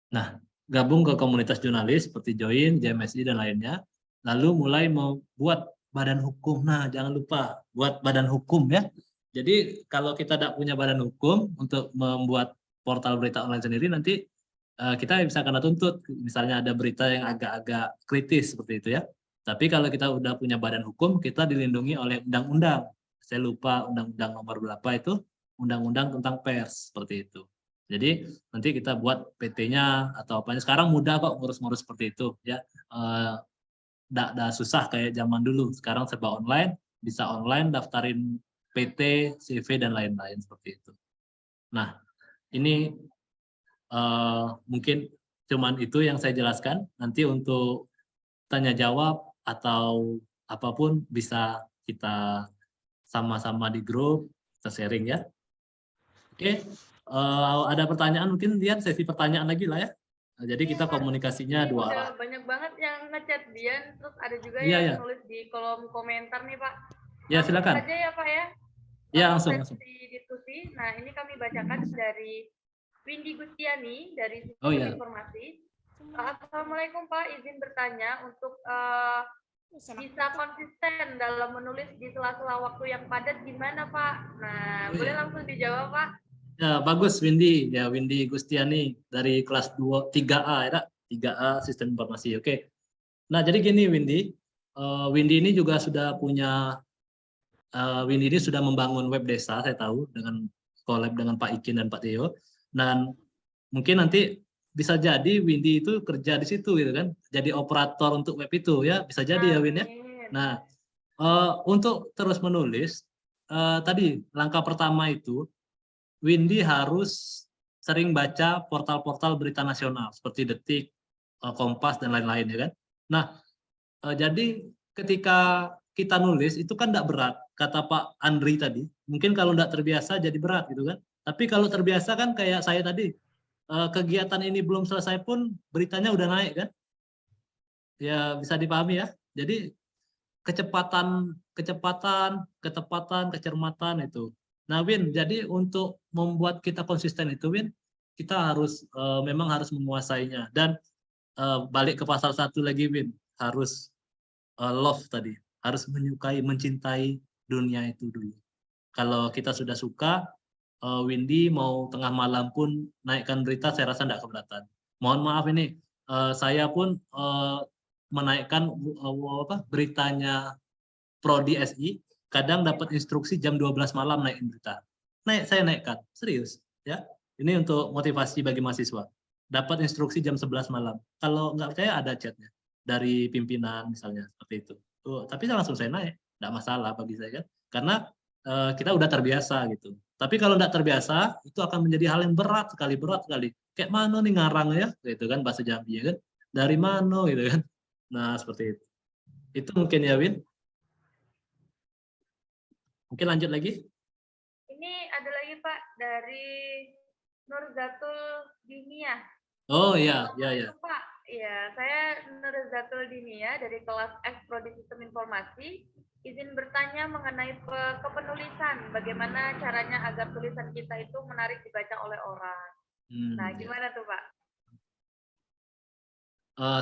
Nah, gabung ke komunitas jurnalis seperti join, JMSI, dan lainnya. Lalu mulai mau buat badan hukum. Nah, jangan lupa buat badan hukum ya. Jadi kalau kita tidak punya badan hukum untuk membuat portal berita online sendiri, nanti kita bisa kena tuntut. Misalnya ada berita yang agak-agak kritis seperti itu ya. Tapi kalau kita udah punya badan hukum, kita dilindungi oleh undang-undang. Saya lupa undang-undang nomor berapa itu, undang-undang tentang pers seperti itu. Jadi nanti kita buat PT-nya atau apanya. Sekarang mudah kok ngurus-ngurus seperti itu ya. Nggak susah kayak zaman dulu. Sekarang serba online, bisa online daftarin PT, CV dan lain-lain seperti itu. Nah, ini mungkin cuman itu yang saya jelaskan. Nanti untuk tanya jawab atau apapun bisa kita sama-sama di grup, kita sharing ya. Oke, ada pertanyaan mungkin Dian, sesi pertanyaan lagi lah ya. Jadi kita komunikasinya Ini dua udah arah. banyak banget yang ngechat Dian, terus ada juga Iya, yang ya. nulis di kolom komentar nih Pak. Ya, Langsung silakan. saja ya Pak ya. Ya, langsung. Sesi diskusi. Nah, ini kami bacakan dari Windy Gustiani dari Oh, Sistem ya. Informasi. Assalamualaikum Pak, izin bertanya untuk bisa konsisten dalam menulis di sela-sela waktu yang padat gimana Pak? Nah, boleh langsung dijawab Pak? Ya, bagus Windy. Ya, Windy Gustiani dari kelas 3A ya, 3A Sistem Informasi. Oke. Nah, jadi gini Windy. Windy ini juga sudah punya Windy ini sudah membangun web desa, saya tahu, dengan collab dengan Pak Ikin dan Pak Theo. Dan mungkin nanti bisa jadi Windy itu kerja di situ gitu kan, jadi operator untuk web itu ya, bisa jadi ya Win ya. Nah, untuk terus menulis tadi langkah pertama itu Windy harus sering baca portal-portal berita nasional seperti Detik, Kompas dan lain-lain ya kan. Nah, jadi ketika kita nulis itu kan tidak berat, kata Pak Andri tadi. Mungkin kalau tidak terbiasa jadi berat gitu kan. Tapi kalau terbiasa kan kayak saya tadi, kegiatan ini belum selesai pun beritanya udah naik kan. Ya bisa dipahami ya. Jadi ketepatan, kecermatan itu. Nah Win, jadi untuk membuat kita konsisten itu Win, kita harus memang harus menguasainya. Dan balik ke pasal 1 lagi Win, harus love tadi, harus menyukai, mencintai dunia itu dulu. Kalau kita sudah suka, Windy mau tengah malam pun naikkan berita, saya rasa tidak keberatan. Mohon maaf ini, saya pun menaikkan beritanya Prodi SI, kadang dapat instruksi jam 12 malam naikin berita. Saya naikkan, serius. Ya, ini untuk motivasi bagi mahasiswa. Dapat instruksi jam 11 malam. Kalau nggak percaya ada chatnya dari pimpinan misalnya seperti itu. Tapi langsung saya naik, nggak masalah bagi saya kan, karena kita udah terbiasa gitu. Tapi kalau nggak terbiasa, itu akan menjadi hal yang berat sekali. Kayak mana nih ngarang ya, gitu kan bahasa Jambi ya kan, dari mana gitu kan. Nah seperti itu. Itu mungkin ya Win. Mungkin lanjut lagi. Ini ada lagi Pak dari Nurzatul Dinia. Oh iya, iya. Pak, ya saya Nurzatul Dinia dari kelas F Prodi Sistem Informasi. Izin bertanya mengenai kepenulisan, bagaimana caranya agar tulisan kita itu menarik dibaca oleh orang. Nah, gimana tuh Pak?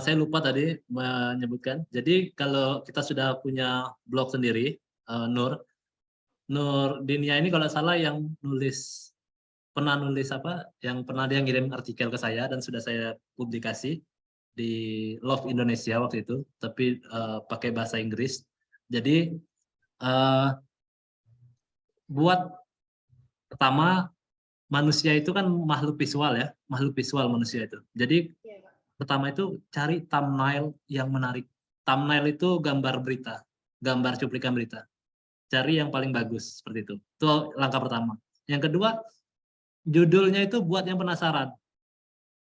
Saya lupa tadi menyebutkan. Jadi kalau kita sudah punya blog sendiri, Nur Dinia ini kalau salah yang pernah nulis yang pernah dia ngirim artikel ke saya dan sudah saya publikasi di Love Indonesia waktu itu, tapi pakai bahasa Inggris. Jadi buat pertama, manusia itu kan makhluk visual ya, makhluk visual manusia itu. Jadi pertama itu cari thumbnail yang menarik. Thumbnail itu gambar berita, gambar cuplikan berita. Cari yang paling bagus seperti itu. Itu langkah pertama. Yang kedua, judulnya itu buat yang penasaran.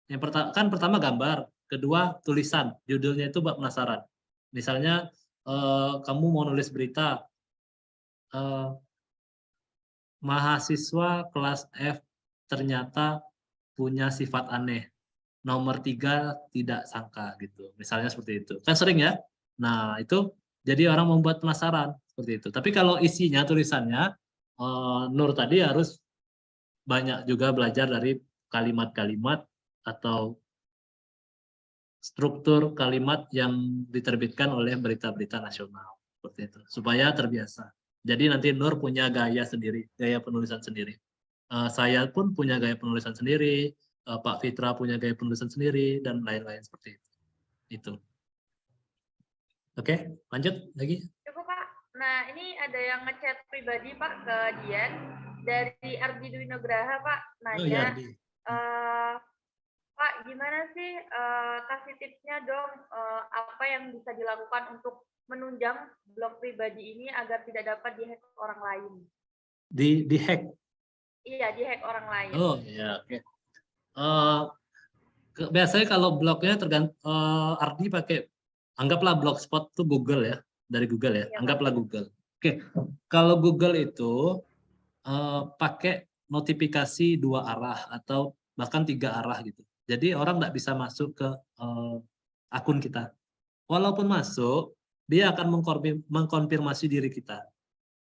Yang pertama gambar, kedua tulisan. Judulnya itu buat penasaran. Misalnya kamu mau nulis berita, mahasiswa kelas F ternyata punya sifat aneh. Nomor 3 tidak sangka gitu. Misalnya seperti itu. Kan sering ya? Nah, itu jadi orang membuat penasaran seperti itu. Tapi kalau isinya tulisannya Nur tadi harus banyak juga belajar dari kalimat-kalimat atau struktur kalimat yang diterbitkan oleh berita-berita nasional seperti itu supaya terbiasa. Jadi nanti Nur punya gaya sendiri, gaya penulisan sendiri. Saya pun punya gaya penulisan sendiri, Pak Fitra punya gaya penulisan sendiri, dan lain-lain seperti itu. Itu. Oke, lanjut lagi. Cukup Pak. Nah ini ada yang ngechat pribadi Pak ke Dian dari Ardi Dwi Nugraha Pak. Oh iya, Nanya, Ardi. Pak gimana sih kasih tipsnya dong apa yang bisa dilakukan untuk menunjang blog pribadi ini agar tidak dapat dihack orang lain. Di hack? Iya, dihack orang lain. Oh iya, oke. Biasanya kalau blognya Ardi pakai, anggaplah Blogspot itu Google ya, dari Google ya, Iya, anggaplah Google. Oke, kalau Google itu pakai notifikasi 2 arah atau bahkan 3 arah gitu. Jadi orang nggak bisa masuk ke akun kita. Walaupun masuk, dia akan mengkonfirmasi diri kita.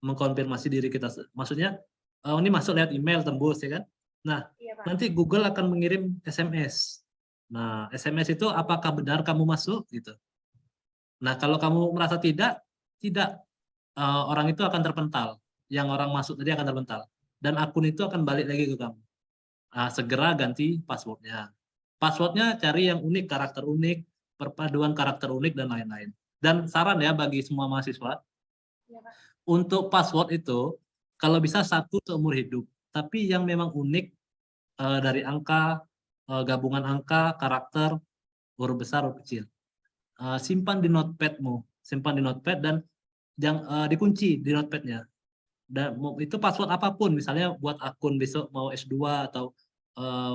Mengkonfirmasi diri kita. Maksudnya, ini masuk lewat email tembus ya kan? Nah, iya, Pak. nanti Google akan mengirim SMS. Nah, SMS itu apakah benar kamu masuk gitu. Nah, kalau kamu merasa tidak, orang itu akan terpental. Yang orang masuk tadi akan terpental. Dan akun itu akan balik lagi ke kamu. Segera ganti passwordnya. Passwordnya cari yang unik, karakter unik, perpaduan karakter unik, dan lain-lain. Dan saran ya bagi semua mahasiswa, Iya, Pak. untuk password itu, kalau bisa 1 seumur hidup. Tapi yang memang unik dari angka, gabungan angka, karakter, huruf besar, huruf kecil. Simpan di notepad-mu. Simpan di notepad dan dikunci di notepad-nya. Dan itu password apapun, misalnya buat akun besok mau S2 atau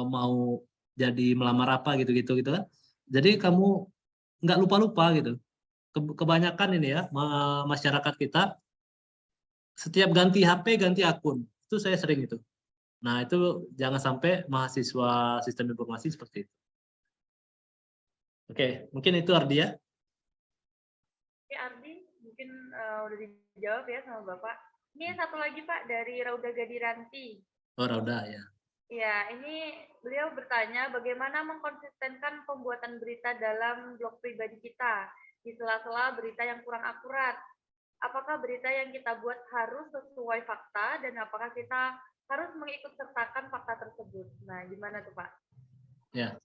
mau jadi melamar apa gitu-gitu kan. Jadi kamu nggak lupa-lupa gitu. Kebanyakan ini ya masyarakat kita setiap ganti HP ganti akun. Itu saya sering itu. Nah, itu jangan sampai mahasiswa sistem informasi seperti itu. Oke, mungkin itu Ardi ya. Oke, Ardi, mungkin udah dijawab ya sama Bapak. Ini satu lagi Pak dari Rauda Gadiranti. Oh, Rauda ya. Ya, ini beliau bertanya bagaimana mengkonsistenkan pembuatan berita dalam blog pribadi kita di sela-sela berita yang kurang akurat. Apakah berita yang kita buat harus sesuai fakta dan apakah kita harus mengikutsertakan fakta tersebut? Nah, gimana tuh Pak? Ya,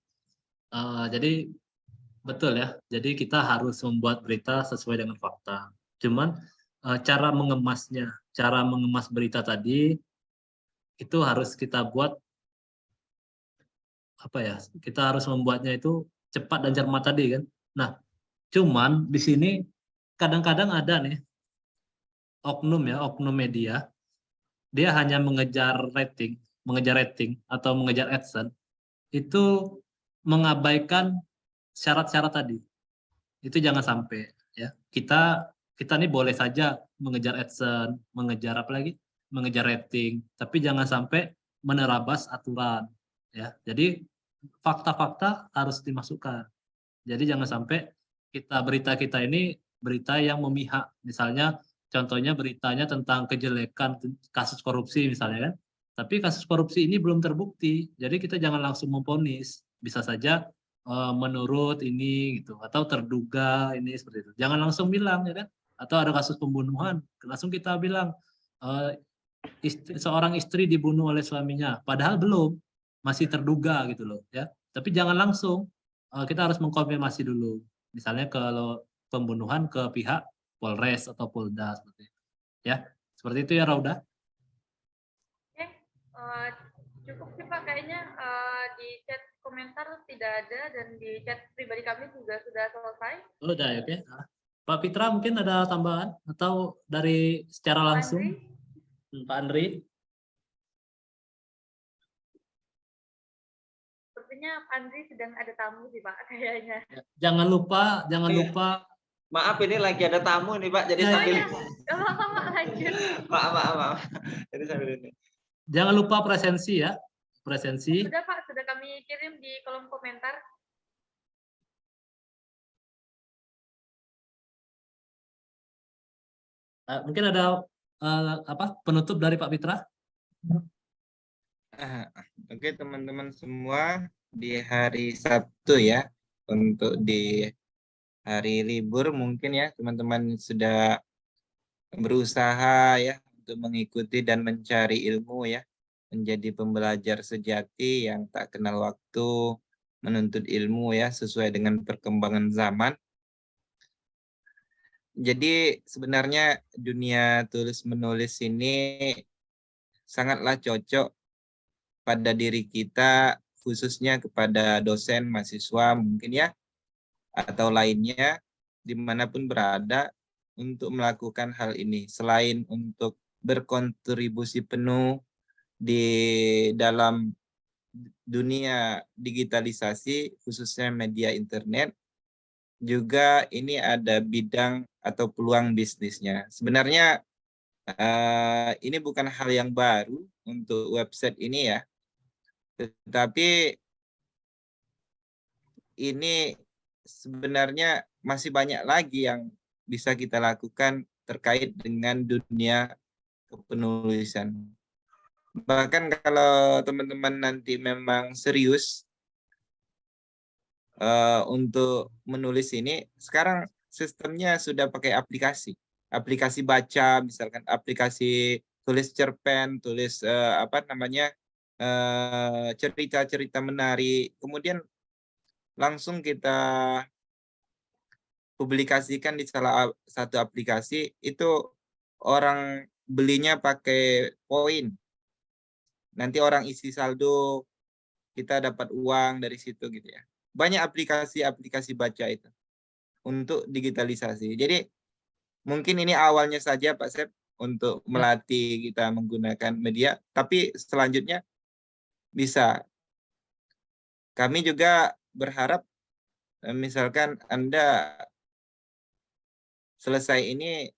jadi betul ya. Jadi kita harus membuat berita sesuai dengan fakta. Cuman cara mengemasnya, cara mengemas berita tadi itu harus kita buat apa ya? Kita harus membuatnya itu cepat dan cermat tadi kan. Nah, cuman di sini kadang-kadang ada nih oknum media, dia hanya mengejar rating atau mengejar AdSense, itu mengabaikan syarat-syarat tadi. Itu jangan sampai ya. Kita ini boleh saja mengejar AdSense, mengejar apa lagi? Mengejar rating, tapi jangan sampai menerabas aturan ya. Jadi fakta-fakta harus dimasukkan. Jadi jangan sampai berita kita ini berita yang memihak. Misalnya contohnya beritanya tentang kejelekan kasus korupsi misalnya kan. Tapi kasus korupsi ini belum terbukti. Jadi kita jangan langsung memvonis. Bisa saja menurut ini gitu atau terduga ini seperti itu. Jangan langsung bilang ya kan. Atau ada kasus pembunuhan, langsung kita bilang seorang istri dibunuh oleh suaminya, padahal belum, masih terduga gitu loh ya. Tapi jangan langsung, kita harus mengkonfirmasi dulu. Misalnya kalau pembunuhan ke pihak Polres atau Polda seperti itu. Ya, seperti itu ya Rauda. Oke, cukup sih Pak kayaknya di chat komentar tidak ada dan di chat pribadi kami juga sudah selesai. Udah ya, oke. Pak Fitra mungkin ada tambahan atau dari secara langsung? Pak Andri. sepertinya Pak Andri sedang ada tamu sih Pak, kayaknya. Jangan lupa Maaf ini lagi ada tamu nih Pak, jadi Ya, sambil Gak apa-apa Pak, lanjut. maaf. Jadi sambil ini. jangan lupa presensi ya. Presensi. Sudah Pak, sudah kami kirim di kolom komentar. Mungkin ada penutup dari Pak Fitra? Oke teman-teman semua, di hari Sabtu ya, untuk di hari libur mungkin ya teman-teman sudah berusaha ya untuk mengikuti dan mencari ilmu ya, menjadi pembelajar sejati yang tak kenal waktu, menuntut ilmu ya sesuai dengan perkembangan zaman. Jadi sebenarnya dunia tulis menulis ini sangatlah cocok pada diri kita, khususnya kepada dosen, mahasiswa mungkin ya, atau lainnya dimanapun berada, untuk melakukan hal ini. Selain untuk berkontribusi penuh di dalam dunia digitalisasi, khususnya media internet, juga ini ada bidang atau peluang bisnisnya. Sebenarnya ini bukan hal yang baru untuk website ini ya, tetapi ini sebenarnya masih banyak lagi yang bisa kita lakukan terkait dengan dunia kepenulisan. Bahkan kalau teman-teman nanti memang serius untuk menulis ini, sekarang sistemnya sudah pakai aplikasi. Aplikasi baca, misalkan aplikasi tulis cerpen, tulis cerita-cerita menarik, kemudian langsung kita publikasikan di salah satu aplikasi, itu orang belinya pakai poin. Nanti orang isi saldo, kita dapat uang dari situ gitu ya. Banyak aplikasi-aplikasi baca itu untuk digitalisasi. Jadi mungkin ini awalnya saja Pak Sep untuk melatih kita menggunakan media, tapi selanjutnya bisa. Kami juga berharap misalkan Anda selesai ini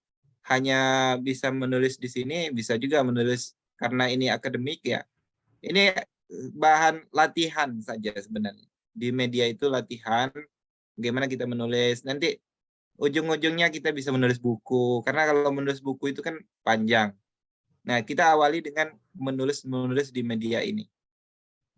hanya bisa menulis di sini, bisa juga menulis karena ini akademik ya. Ini bahan latihan saja sebenarnya. Di media itu latihan, bagaimana kita menulis. Nanti ujung-ujungnya kita bisa menulis buku, karena kalau menulis buku itu kan panjang. Nah, kita awali dengan menulis di media ini.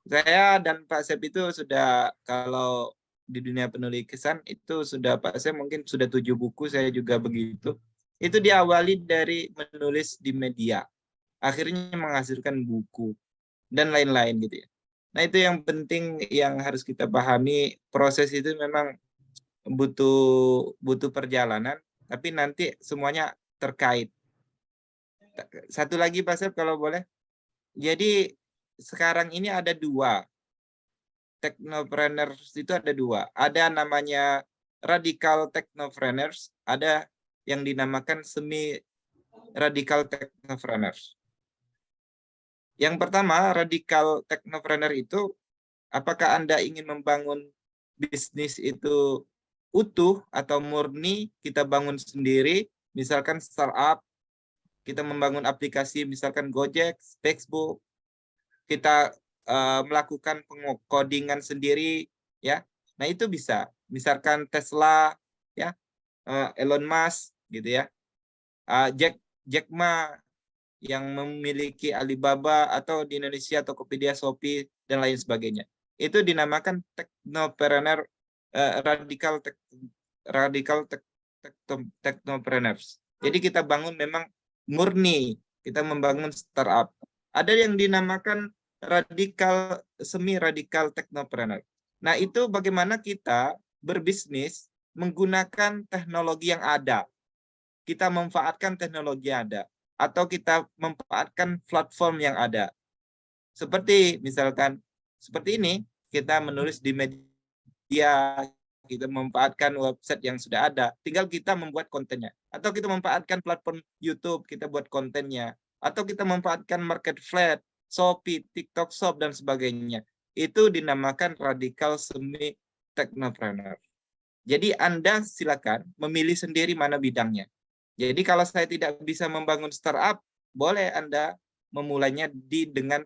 Saya dan Pak Sep itu sudah, kalau di dunia penulisan itu sudah Pak Sep mungkin sudah 7 buku, saya juga begitu. Itu diawali dari menulis di media. Akhirnya menghasilkan buku dan lain-lain gitu ya. Nah, itu yang penting yang harus kita pahami, proses itu memang butuh perjalanan, tapi nanti semuanya terkait. Satu lagi Pak Sep kalau boleh. Jadi sekarang ini ada 2. Technopreneurs itu ada 2. Ada namanya radical technopreneurs, ada yang dinamakan semi radical technopreneurs. Yang pertama, radical technopreneur itu, apakah Anda ingin membangun bisnis itu utuh atau murni, kita bangun sendiri, misalkan startup, kita membangun aplikasi misalkan Gojek, Facebook, kita melakukan pengkodingan sendiri ya. Nah, itu bisa. Misalkan Tesla ya, Elon Musk gitu ya. Jack Ma yang memiliki Alibaba, atau di Indonesia Tokopedia, Shopee dan lain sebagainya. Itu dinamakan technopreneur, radical technopreneurs. Jadi kita bangun memang murni, kita membangun startup. Ada yang dinamakan semi radikal technopreneur. Nah, itu bagaimana kita berbisnis menggunakan teknologi yang ada. Kita memanfaatkan teknologi yang ada, atau kita memanfaatkan platform yang ada. Seperti misalkan seperti ini, kita menulis di media, kita memanfaatkan website yang sudah ada, tinggal kita membuat kontennya. Atau kita memanfaatkan platform YouTube, kita buat kontennya. Atau kita memanfaatkan marketplace, Shopee, TikTok Shop, dan sebagainya. itu dinamakan radikal semi technopreneur. Jadi Anda silakan memilih sendiri mana bidangnya. Jadi kalau saya tidak bisa membangun startup, boleh Anda memulainya dengan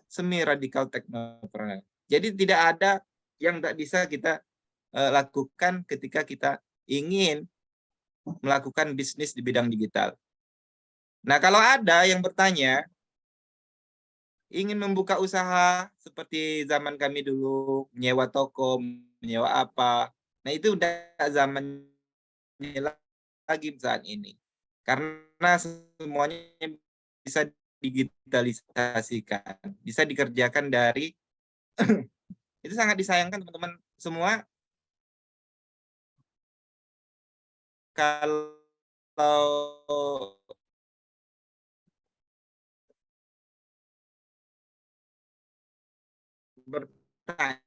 semi radikal technopreneur. Jadi tidak ada yang tidak bisa kita lakukan ketika kita ingin melakukan bisnis di bidang digital. Nah, kalau ada yang bertanya, ingin membuka usaha seperti zaman kami dulu, menyewa toko, menyewa apa, nah itu udah zamannya lagi saat ini. Karena semuanya bisa digitalisasikan, bisa dikerjakan dari, itu sangat disayangkan teman-teman semua, kalau bertanya